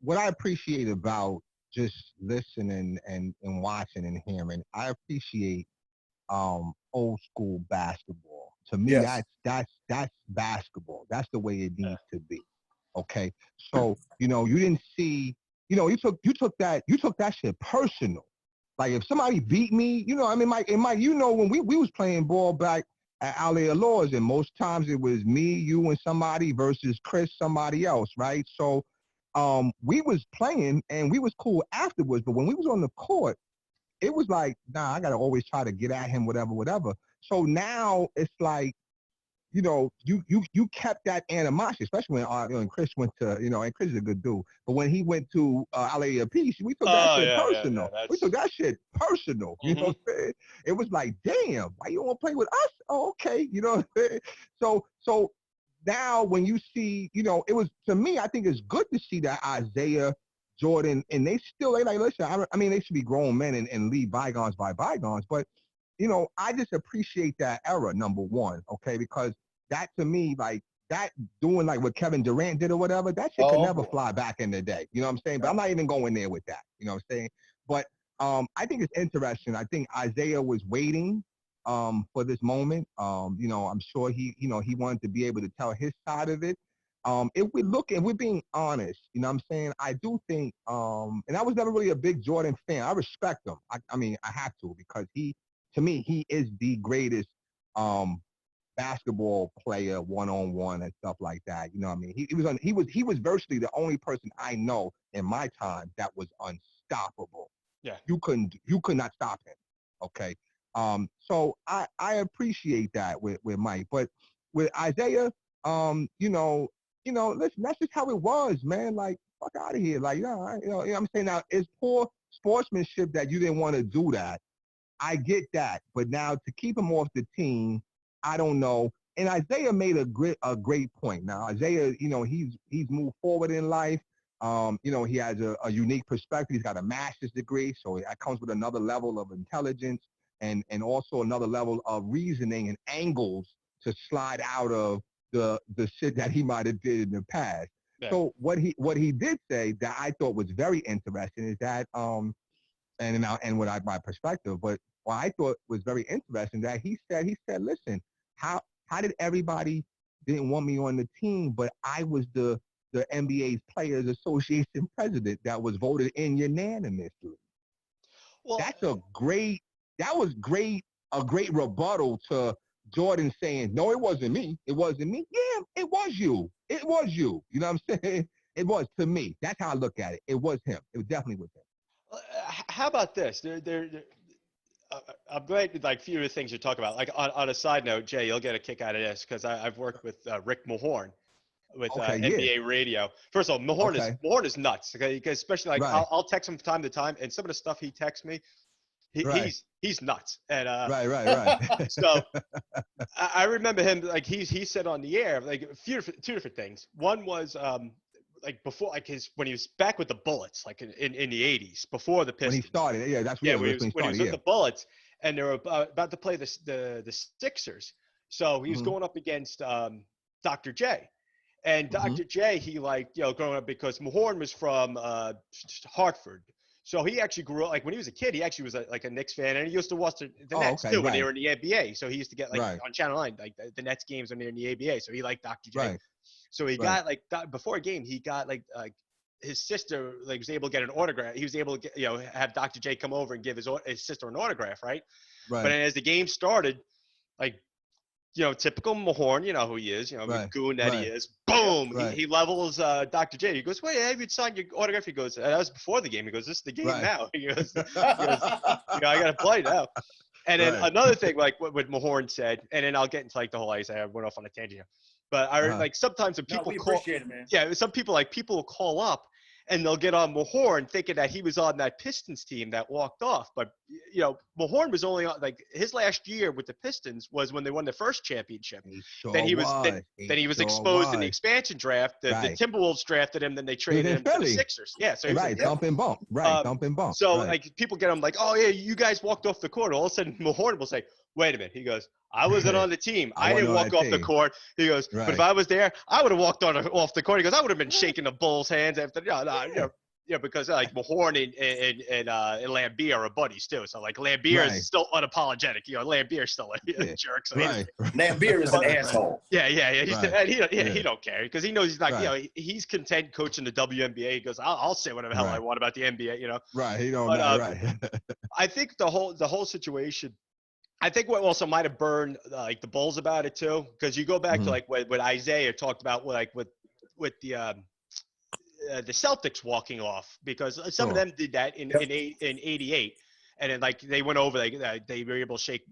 what I appreciate about just listening and watching and hearing, I appreciate old school basketball. To me, yes. that's basketball. That's the way it needs to be. Okay. So, you know, you didn't see, you know, you took that shit personal. Like if somebody beat me, you know, I mean, Mike, you know, when we was playing ball back at Alley Laws, and most times it was me, you, and somebody versus Chris, somebody else, right? So we was playing and we was cool afterwards, but when we was on the court, it was like, nah, I gotta always try to get at him, whatever. So now it's like, you know, you kept that animosity, especially when you know, and Chris went to, you know, and Chris is a good dude, but when he went to LA Peace, we took that shit personal. We took that shit personal. You know what I'm saying? It was like, damn, why you want to play with us? Oh, okay. You know what I'm saying? So now when you see, you know, it was, to me, I think it's good to see that Isaiah, Jordan, and they like, listen, I mean, they should be grown men and leave bygones by bygones, but, you know, I just appreciate that era, number one, okay? Because that, to me, like, that doing like what Kevin Durant did or whatever, that shit could never fly back in the day. You know what I'm saying? But I'm not even going there with that. You know what I'm saying? But I think it's interesting. I think Isaiah was waiting for this moment. You know, I'm sure he wanted to be able to tell his side of it. If we're being honest, you know what I'm saying? I do think, and I was never really a big Jordan fan. I respect him. I mean, I have to, because to me, he is the greatest basketball player one-on-one and stuff like that. You know what I mean? He was virtually the only person I know in my time that was unstoppable. Yeah. You could not stop him. Okay. So I appreciate that with Mike. But with Isaiah, you know, listen, that's just how it was, man. Like, fuck out of here. Like, you know what I'm saying? Now, it's poor sportsmanship that you didn't want to do that. I get that. But now to keep him off the team, I don't know. And Isaiah made a great point. Now, Isaiah, you know, he's moved forward in life. You know, he has a unique perspective. He's got a master's degree, so that comes with another level of intelligence and also another level of reasoning and angles to slide out of the shit that he might have did in the past. Yeah. So what he did say that I thought was very interesting is that and what my perspective, but what I thought was very interesting that he said, listen, how did everybody didn't want me on the team, but I was the NBA's Players Association president that was voted in unanimously. Well, a great rebuttal to Jordan saying, no, it wasn't me. It wasn't me. Yeah, it was you. It was you. You know what I'm saying? It was, to me. That's how I look at it. It was him. It was definitely with him. How about this? I'm glad, like, few of the things you talk about. Like, on a side note, Jay, you'll get a kick out of this because I've worked with Rick Mahorn with NBA radio. First of all, Mahorn is nuts. Okay, because especially like I'll text him from time to time, and some of the stuff he texts me, he's nuts. And right. So I remember him, like, he said on the air, like, two different things. One was like before, like when he was back with the Bullets, like in the 80s, before the Pistons. When he started, when he was with the Bullets, and they were about to play the Sixers. So he was going up against Dr. J. And Dr. J, he, like, you know, growing up, because Mahorn was from Hartford. So he actually grew up, like, when he was a kid, he actually was like a Knicks fan, and he used to watch the Nets too when they were in the ABA. So he used to get, like, on Channel 9, like the Nets games when they were in the ABA. So he liked Dr. J. Right. So he got, like, before a game, he got, like his sister, like, was able to get an autograph. He was able to get, you know, have Dr. J come over and give his sister an autograph, right? But then as the game started, like, typical Mahorn, you know who he is, Right. goon that he Right. is. Boom! Right. He levels Dr. J. He goes, wait, I haven't signed your autograph. He goes, that was before the game. He goes, this is the game Right. now. He goes, I got to play now. And then Right. another thing, like what Mahorn said, and then I'll get into like the whole I went off on a tangent here. But like sometimes when people call, appreciate it, man. Yeah, some people will call up and they'll get on Mahorn thinking that he was on that Pistons team that walked off. But Mahorn was only on, like, his last year with the Pistons was when they won their first championship. Then he was exposed in the expansion draft. The Timberwolves drafted him, then they traded him to the Sixers. Yeah, so dump and bump. Right, dump and bump. So like people get him like, oh yeah, you guys walked off the court. All of a sudden Mahorn will say, wait a minute. He goes, I wasn't on the team. I didn't walk off the court. He goes, but if I was there, I would have walked off the court. He goes, I would have been shaking the Bulls' hands after. Because like Mahorn and Lambier are buddies too. So like Lambier is still unapologetic. Lambier's still a jerk. So Lambier is an asshole. Yeah. He don't care because he knows he's not. He's content coaching the WNBA. He goes, I'll say whatever the hell I want about the NBA. Right. He don't know. Right. I think the whole situation. I think what also might have burned like the Bulls about it too, because you go back to like what Isaiah talked about, like with the Celtics walking off, because some of them did that in '88, and then like they went over, they were able to shake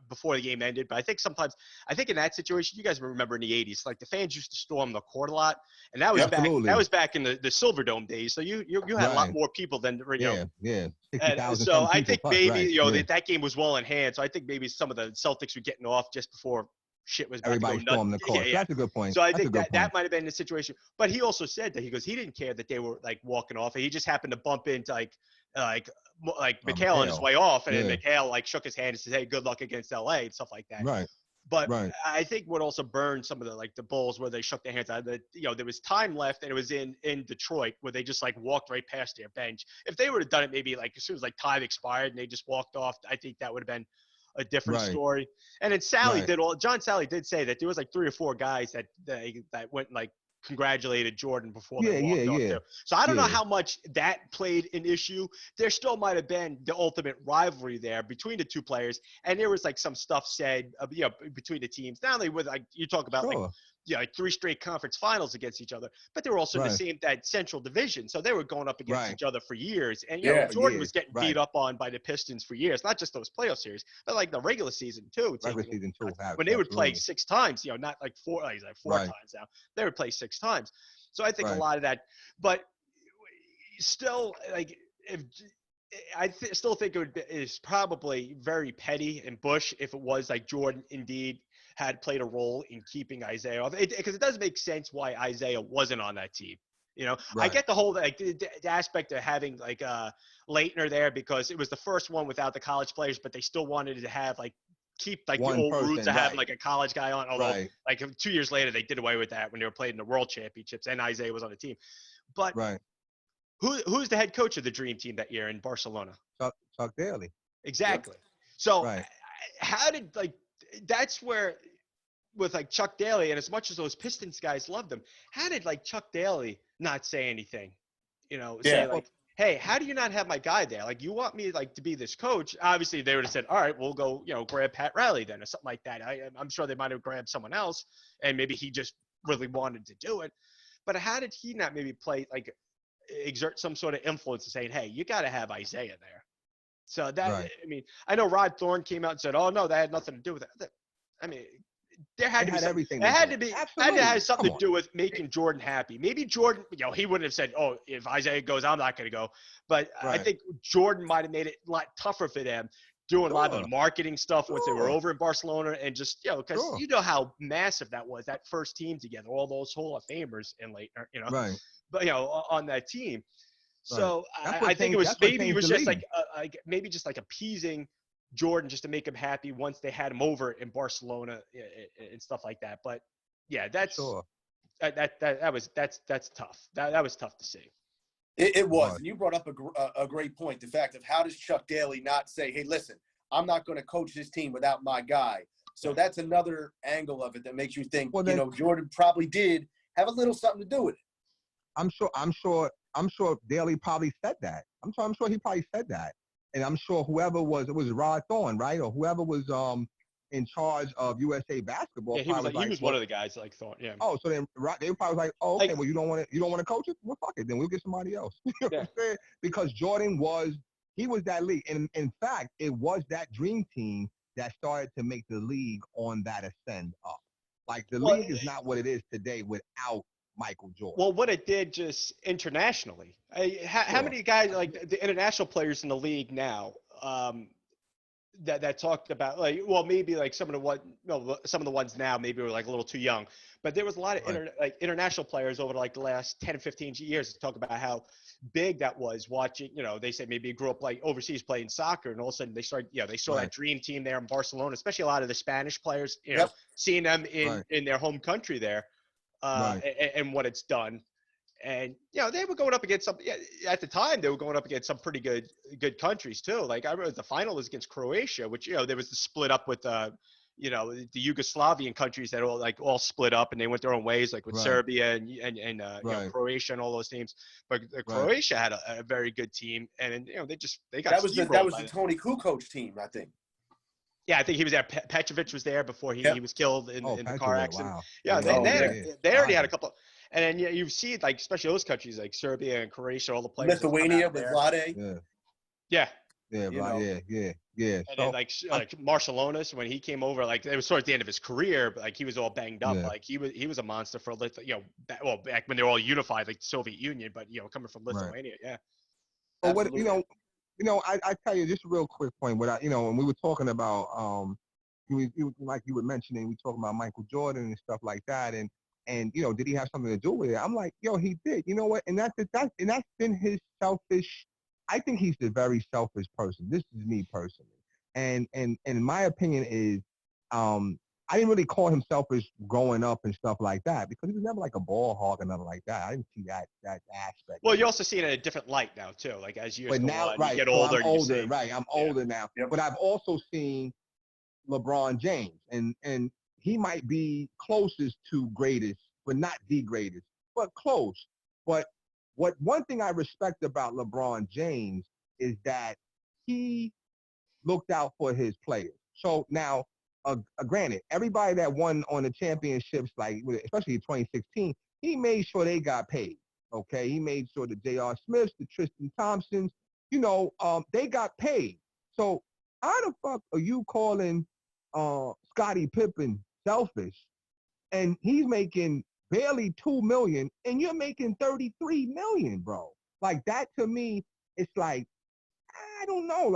before the game ended. But I think in that situation, you guys remember in the '80s, like the fans used to storm the court a lot, and that was back in the Silverdome days. So you had a lot more people than Yeah. And so I think maybe that game was well in hand. So I think maybe some of the Celtics were getting off just before shit was about to go nuts. Everybody stormed the court. That's a good point. So I think that might have been the situation. But he also said that he didn't care that they were like walking off. He just happened to bump into like Mikhail on his way off, and then Mikhail like shook his hand and said, "Hey, good luck against LA" and stuff like that. Right. But I think what also burned some of the Bulls where they shook their hands out, that there was time left, and it was in Detroit where they just like walked right past their bench. If they would have done it maybe like as soon as like time expired and they just walked off, I think that would have been a different story. And then John Sally did say that there was like 3 or 4 guys that went and like congratulated Jordan before they walked off too. So I don't know how much that played an issue. There still might have been the ultimate rivalry there between the two players, and there was like some stuff said between the teams. Not only with like you talk about like 3 straight conference finals against each other, but they were also in the same Central Division, so they were going up against each other for years. And Jordan was getting beat up on by the Pistons for years, not just those playoff series, but like the regular season too. When they would play 6 times, not like 4 times now. They would play 6 times. So I think a lot of that, but still, like still think is probably very petty and Bush if it was like Jordan indeed had played a role in keeping Isaiah off, because it does make sense why Isaiah wasn't on that team. I get the whole like the aspect of having like Leitner there because it was the first one without the college players, but they still wanted to have keep like the old roots of having like a college guy on. Although like 2 years later they did away with that when they were playing in the World Championships and Isaiah was on the team. But who's the head coach of the Dream Team that year in Barcelona? Chuck Daly. Exactly. So how did that's where with like Chuck Daly, and as much as those Pistons guys loved him, how did like Chuck Daly not say anything? Say like, hey, how do you not have my guy there? Like, you want me like to be this coach? Obviously, they would have said, all right, we'll go, grab Pat Riley then or something like that. I'm sure they might have grabbed someone else, and maybe he just really wanted to do it. But how did he not maybe exert some sort of influence and saying, hey, you got to have Isaiah there? So that, I mean, I know Rod Thorne came out and said, oh, no, that had nothing to do with it. I mean, there had to be everything. It had to have something to do with making Jordan happy. Maybe Jordan, he wouldn't have said, oh, if Isaiah goes, I'm not going to go. But I think Jordan might have made it a lot tougher for them doing a lot of the marketing stuff once they were over in Barcelona and just, because you know how massive that was, that first team together, all those Hall of Famers in Leitner, but, on that team. So I think it was maybe it was just maybe just like appeasing Jordan just to make him happy once they had him over in Barcelona and stuff like that. But yeah, that's that's tough. That was tough to see. It was. And you brought up a great point. The fact of how does Chuck Daly not say, hey, listen, I'm not going to coach this team without my guy. So that's another angle of it that makes you think, Jordan probably did have a little something to do with it. I'm sure Daly probably said that. I'm sure he probably said that. And I'm sure whoever it was Rod Thorne, right? Or whoever was in charge of USA basketball. Yeah, he was one of the guys that thought, yeah. Oh, so then they were probably like, oh, okay, well, you don't want to coach it? Well, fuck it, then we'll get somebody else. You know what I'm saying? Because Jordan was that league. And in fact, it was that dream team that started to make the league on that ascend up. Like, the league is not what it is today without Michael Jordan. Well, what it did just internationally. How many guys, the international players in the league now, that talked about maybe some of the ones now maybe were a little too young, but there was a lot of international players over the last 10 or 15 years to talk about how big that was watching. They said maybe grew up overseas playing soccer, and all of a sudden they started, they saw that dream team there in Barcelona, especially a lot of the Spanish players, seeing them in their home country there, and what it's done. And they were going up against some. At the time, they were going up against some pretty good countries too. I remember the final was against Croatia, which there was the split up with the Yugoslavian countries that all split up and they went their own ways, with Serbia and Croatia and all those teams. But Croatia had a very good team, and they got that was the Tony Kukoc team, I think. Yeah, I think he was there. Petrovic was there before he was killed in the car accident. Wow. Yeah, they already had a couple. And then you see especially those countries like Serbia and Croatia, all the players. Lithuania with Vlade. Yeah. Yeah. And So, then Marcelonis, when he came over, it was sort of at the end of his career, but he was all banged up. He was a monster for back when they were all unified, like the Soviet Union, but coming from Lithuania, But what I tell you, just a real quick point. When we were talking about like you were mentioning, we talking about Michael Jordan and stuff like that, and did he have something to do with it? I'm like, he did. You know what? And that's been his selfish. I think he's a very selfish person. This is me personally, and my opinion is, I didn't really call him selfish growing up and stuff like that because he was never a ball hog or nothing like that. I didn't see that aspect. Well, you also see it in a different light now too. As years go on, you get so older. I'm older, right? I'm older now, but I've also seen LeBron James, and he might be closest to greatest, but not the greatest, but close. But one thing I respect about LeBron James is that he looked out for his players. So now, granted, everybody that won on the championships, especially in 2016, he made sure they got paid. Okay, he made sure the J.R. Smiths, the Tristan Thompsons, they got paid. So how the fuck are you calling Scottie Pippen selfish, and he's making barely $2 million, and you're making $33 million, bro? That to me, it's I don't know.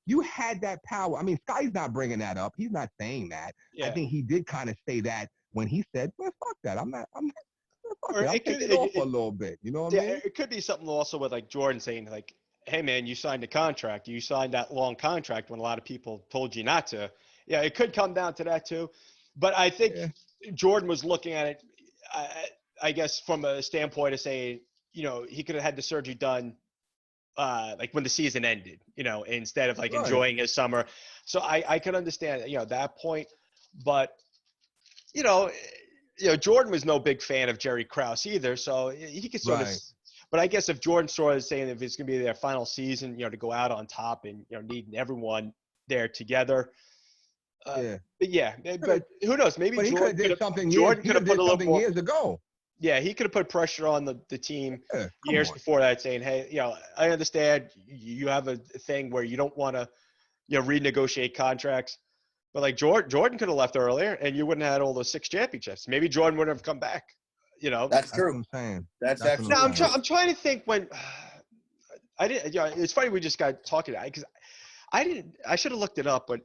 You had that power. I mean, Sky's not bringing that up. He's not saying that. Yeah. I think he did kind of say that when he said, "Well, fuck that. I'm not. Fuck it. I'll take it off for a little bit." You know what I mean? It could be something also with Jordan saying "Hey man, you signed a contract. You signed that long contract when a lot of people told you not to." Yeah, it could come down to that too. But I think Jordan was looking at it, I guess, from a standpoint of saying, he could have had the surgery done when the season ended, instead of enjoying his summer. So I can understand, that point. But, Jordan was no big fan of Jerry Krause either. So he could sort of. But I guess if Jordan sort of saying if it's going to be their final season, to go out on top and, needing everyone there together. But who knows? Maybe Jordan could have something. Jordan could have put a little more years ago. Yeah, he could have put pressure on the team years before that, saying, "Hey, I understand you have a thing where you don't want to, renegotiate contracts, but Jordan could have left earlier, and you wouldn't have had all those 6 championships. Maybe Jordan wouldn't have come back. That's true. What I'm saying. That's actually. Now I'm trying to think when I didn't. It's funny we just got talking about it because. I should have looked it up, but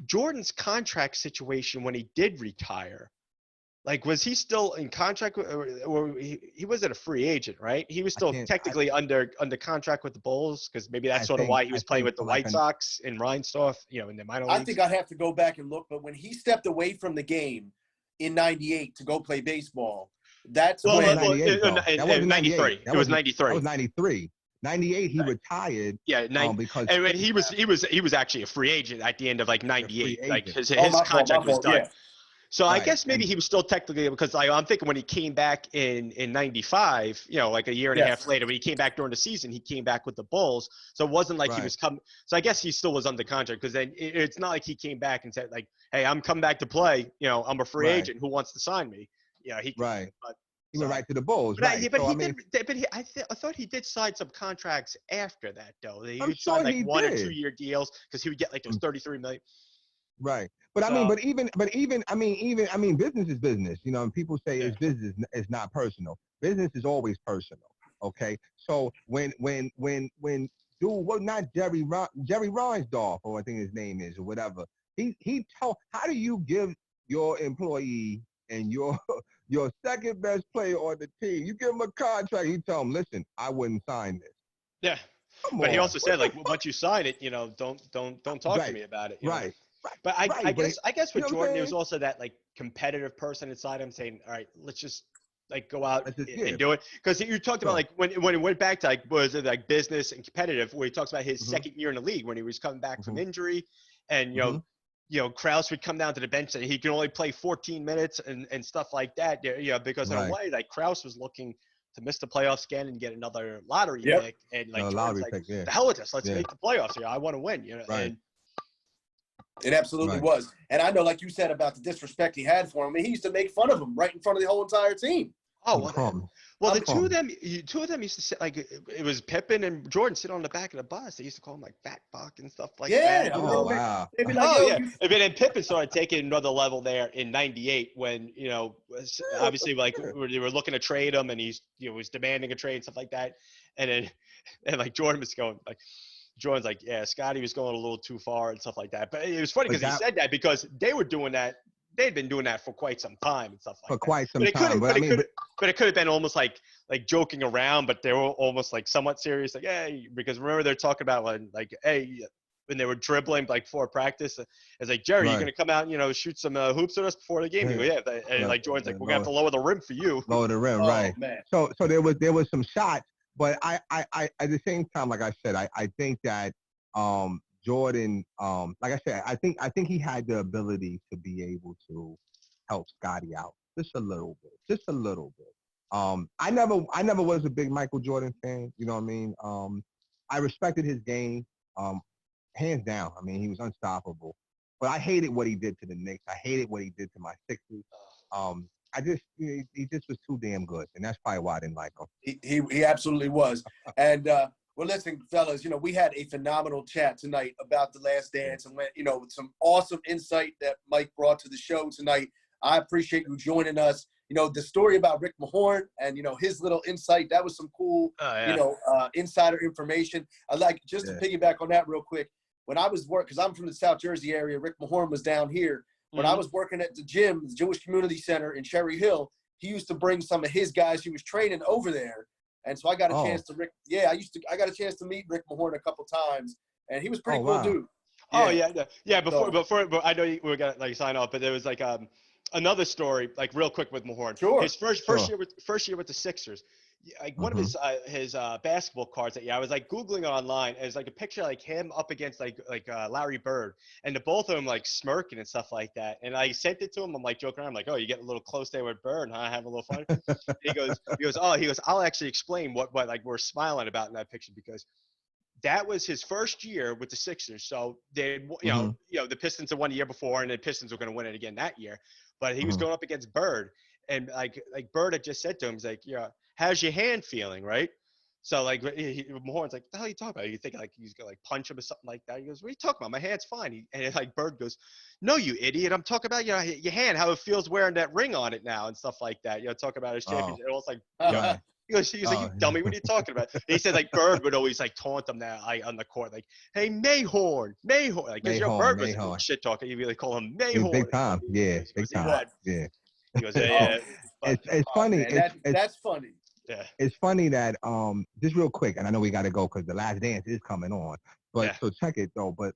Jordan's contract situation when he did retire, was he still in contract or he wasn't a free agent, right? He was still technically under contract with the Bulls because maybe that's why he was playing with the White Sox in Reinsdorf, in the minor leagues. I think I'd have to go back and look, but when he stepped away from the game in '98 to go play baseball, that's when that was 93. It was 93. That was 93. 98 he retired. Yeah, because he was actually a free agent at the end of 98. His contract was done. So I Right. guess maybe And he was still technically, because I'm thinking when he came back in '95, like a year and a half later, when he came back during the season, he came back with the Bulls. So it wasn't like he Right. was coming. So I guess he still was under contract, because then it's not like he came back and said like, "Hey, I'm coming back to play. I'm a free Right. agent. Who wants to sign me?" He Right. but, He went so. right to the Bulls, But right? but So he I mean, did. But I thought he did sign some contracts after that, though. He I'm would sign sure like he 1 or 2 did. year deals because he would get like those 33 million. Right. But I mean, So I mean, business is business. And people say yeah. it's business, it's not personal. Business is always personal. Okay. So when dude, well, not Jerry Reinsdorf, or I think his name is, or whatever. He told, how do you give your employee and your your second best player on the team, you give him a contract, you tell him, listen, I wouldn't sign this. Yeah. Come But he on. also said like once you sign it, don't talk to Right. me about it. Right. Right. But I Right. But guess you with know what I'm Jordan, there was saying? also that like competitive person inside him saying, all right, let's just like go out Let's just and give. do it. Because you talked about Sure. like when it went back to like was it like business and competitive, where he talks about his Mhm. second year in the league when he was coming back from Mhm. injury, and Mhm. Krause would come down to the bench and he could only play 14 minutes and stuff like that. Because in a Right. way, like Krause was looking to miss the playoffs again and get another lottery Yep. pick, and like No, Jordan's lottery like, pick, yeah. the hell with this, let's Yeah. make the playoffs here. I want to win, Right. and It absolutely Right. was. And I know, like you said about the disrespect he had for him, he used to make fun of him right in front of the whole entire team. oh well, the two of them used to sit like it was Pippen and Jordan sit on the back of the bus. They used to call him like fat buck and stuff like Yeah. that. I mean, Oh, wow. they'd be like, Oh yo, yeah, you and then Pippen started taking another level there in '98 when obviously like they were looking to trade him, and he's was demanding a trade and stuff like that, and then and like Jordan was going like. Jordan's like, yeah, Scotty was going a little too far and stuff like that. But it was funny But because he that said that because they were doing that. They'd been doing that for quite some time and stuff like for that. quite some But it could time. But I mean, but it could have been almost like joking around, but they were almost like somewhat serious. Like, hey, because remember they're talking about when like, hey, when they were dribbling like before practice, it's like, Jerry, you're right. gonna come out and shoot some hoops with us before the game. You go, yeah. And Right. like Jordan's like, we're gonna have to lower the rim for you. Lower the rim, oh, right. man. So there was some shots, but I at the same time, like I said, I think that Jordan, like I said, I think he had the ability to be able to help Scotty out just a little bit. I never was a big Michael Jordan fan. You know what I mean? I respected his game, hands down. I mean, he was unstoppable. But I hated what he did to the Knicks. I hated what he did to my Sixers. I just he just was too damn good, and that's probably why I didn't like him. He absolutely was. And well, listen, fellas, we had a phenomenal chat tonight about The Last Dance, and with some awesome insight that Mike brought to the show tonight. I appreciate you joining us. The story about Rick Mahorn and his little insight, that was some cool insider information. I'd like just to piggyback on that real quick. When I was working, because I'm from the South Jersey area, Rick Mahorn was down here. When I was working at the gym, the Jewish Community Center in Cherry Hill, he used to bring some of his guys he was training over there. And so I got a chance to I got a chance to meet Rick Mahorn a couple times, and he was pretty cool dude. Yeah. Before I know we're gonna like sign off, but there was like another story like real quick with Mahorn. Sure. His first year with the Sixers. Like one of his basketball cards that I was like Googling online, and it's like a picture like him up against like Larry Bird, and the both of them like smirking and stuff like that. And I sent it to him. I'm like joking around, I'm like, oh, you get a little close there with Bird, huh? Have a little fun. he goes, I'll actually explain what like we're smiling about in that picture, because that was his first year with the Sixers. So they, the Pistons had won the year before, and the Pistons were going to win it again that year. But he was going up against Bird, and like Bird had just said to him, he's like, how's your hand feeling, right? So like Mahorn's like, the hell are you talking about? You think like he's gonna like punch him or something like that? He goes, what are you talking about? My hand's fine. And like Bird goes, no, you idiot. I'm talking about your hand, how it feels wearing that ring on it now and stuff like that. Talk about his championship. It was like, he goes, like, you dummy, what are you talking about? And he said like Bird would always like taunt him now on the court, like, hey, Mahorn, like, because Bird was a shit talker. He'd really call him Mahorn. Big time, big time, yeah. He goes, yeah. It's funny. Man, that's funny. Yeah. It's funny that just real quick, and I know we got to go because the Last Dance is coming on. But so check it though. But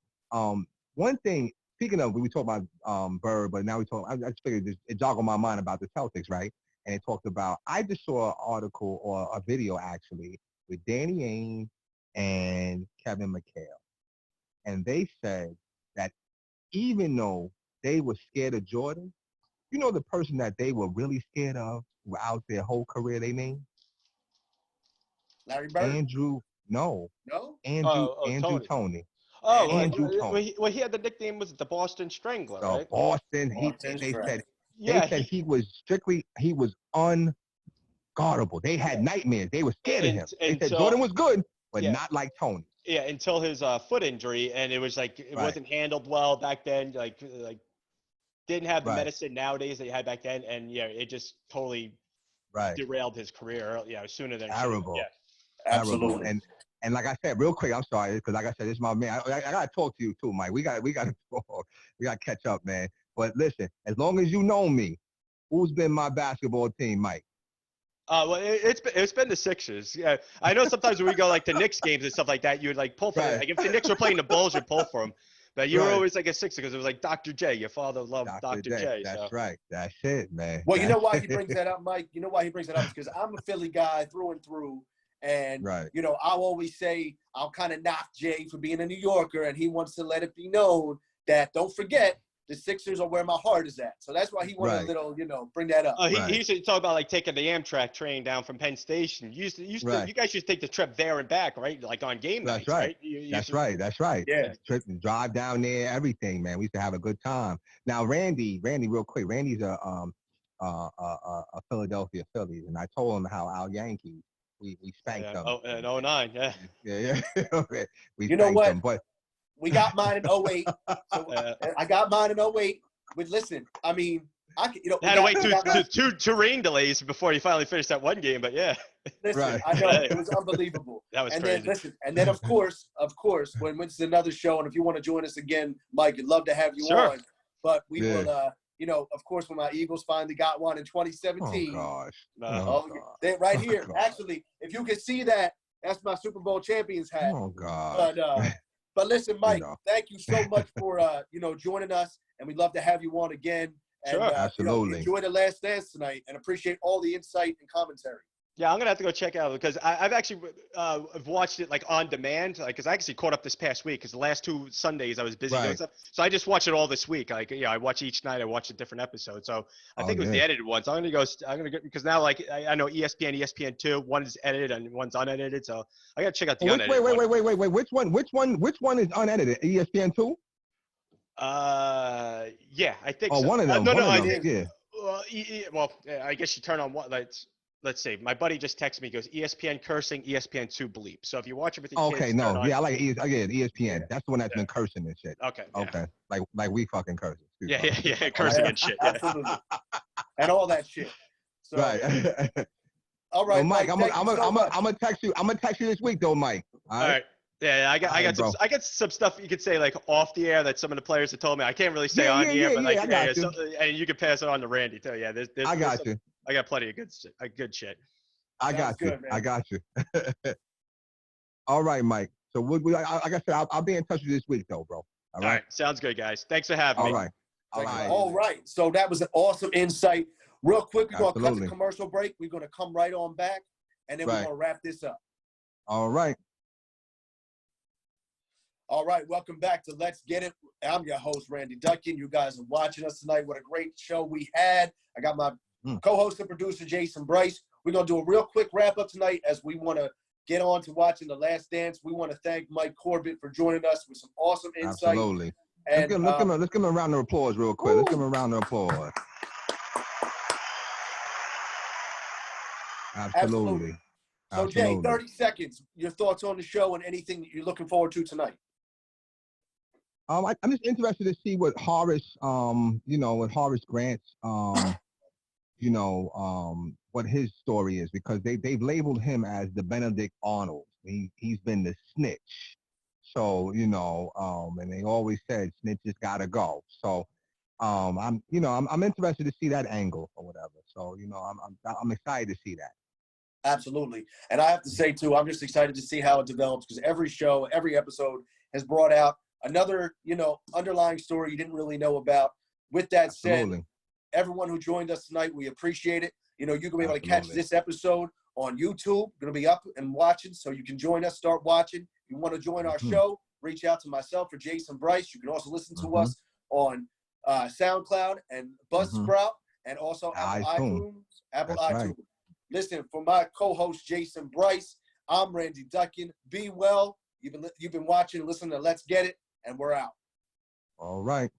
one thing, speaking of, we talk about Bird, but now I just figured it joggled my mind about the Celtics, right? And it talked about, I just saw an article or a video actually with Danny Ainge and Kevin McHale, and they said that even though they were scared of Jordan, You know the person that they were really scared of throughout their whole career they named? Larry Bird? Andrew, no. No? Andrew Tony. Tony. Oh, Andrew Tony. well, he had the nickname was the Boston Strangler, The right? Boston, Boston they Strangler. said Yeah, he was unguardable. They had nightmares. They were scared of him. They said Jordan was good, but not like Tony. Yeah, until his foot injury, and it was like it wasn't handled well back then. Like didn't have the medicine nowadays that you had back then, and it just totally derailed his career. Sooner than terrible. Yeah, absolutely. And like I said, real quick, I'm sorry because like I said, this is my man. I gotta talk to you too, Mike. We got to talk. We got to catch up, man. But listen, as long as you know me, who's been my basketball team, Mike? Well, it's been the Sixers. Yeah, I know sometimes when we go like to Knicks games and stuff like that, you'd like pull for it. Like if the Knicks were playing the Bulls, you'd pull for them. But you were always like a Sixer because it was like Dr. J. Your father loved Dr. J. That's right. That's it, man. Well, you know why he brings that up, Mike? You know why he brings that up? Is because I'm a Philly guy through and through. And, I'll always say I'll kind of knock Jay for being a New Yorker, and he wants to let it be known that, don't forget, the Sixers are where my heart is at. So that's why he wanted a little, bring that up. He used to talk about like taking the Amtrak train down from Penn Station. You guys used to take the trip there and back, right? Like on game nights, right? That's right. Yeah. Trip and drive down there, everything, man. We used to have a good time. Now, Randy, real quick. Randy's a Philadelphia Phillies, and I told him how our Yankees we spanked them. In 09, yeah. Yeah. We you know what? them, but we got mine in 08. So I got mine in 08. But listen, I mean, I had to wait two rain delays before you finally finished that one game. But yeah, listen, I know it was unbelievable. That was crazy. Then of course, when it's another show, and if you want to join us again, Mike, I'd love to have you on. But we will. Of course, when my Eagles finally got one in 2017. Oh gosh. They're right here. Actually, if you can see that, that's my Super Bowl champions hat. Oh God. But listen, Mike, thank you so much for joining us, and we'd love to have you on again. And, absolutely. Enjoy the Last Dance tonight, and appreciate all the insight and commentary. Yeah, I'm gonna have to go check it out because I've actually I've watched it like on demand, like because I actually caught up this past week because the last 2 Sundays I was busy doing stuff, so I just watched it all this week. Like I watch each night. I watch a different episode, so I think it was the edited ones. I'm gonna go because now like I know ESPN, ESPN2, one is edited and one's unedited, so I gotta check out the unedited. Wait. Which one is unedited? ESPN2? Yeah, I think. Oh, so. one of them. Yeah. Well, I guess you turn on what Let's see. My buddy just texted me. He goes, ESPN cursing, ESPN2 bleep. So if you watch it with your kids, I like ESPN. That's the one that's been cursing and shit. Okay. Like we fucking cursing. Yeah, cursing and shit. Yeah. Absolutely. And all that shit. So, right. All right, well, Mike. I'm gonna text you. I'm gonna text you this week, though, Mike. All right. Yeah, I got some stuff you could say like off the air that some of the players have told me. I can't really say on the air, but and you can pass it on to Randy too. Yeah, I got you. I got plenty of good shit. I got you. All right, Mike. So like I said, I'll be in touch with you this week, though, bro. All right. Sounds good, guys. Thanks for having me. All right. So that was an awesome insight. Real quick, we're going to cut the commercial break. We're going to come right on back, and then we're going to wrap this up. All right. All right, welcome back to Let's Get It. I'm your host, Randy Dutkin. You guys are watching us tonight. What a great show we had. I got my co-host and producer, Jason Bryce. We're going to do a real quick wrap-up tonight as we want to get on to watching The Last Dance. We want to thank Mike Corbett for joining us with some awesome insight. Absolutely. And, let's give him a round of applause real quick. Let's give him a round of applause. Absolutely. So, Jay, 30 seconds. Your thoughts on the show and anything that you're looking forward to tonight. I'm just interested to see what Horace, what Horace Grant's, what his story is, because they've labeled him as the Benedict Arnold. He's been the snitch. So, and they always said snitches gotta go. So, I'm interested to see that angle or whatever. So, I'm excited to see that. Absolutely. And I have to say, too, I'm just excited to see how it develops because every show, every episode has brought out another, underlying story you didn't really know about. With that said, everyone who joined us tonight, we appreciate it. You're going to be able to catch this episode on YouTube. Going to be up and watching, so you can join us, start watching. If you want to join our show, reach out to myself or Jason Bryce. You can also listen to us on SoundCloud and Buzzsprout. and also iTunes. Apple That's iTunes. right. Listen, for my co-host Jason Bryce, I'm Randy Dutkin. Be well. You've been watching and listening to Let's Get It, and we're out. All right.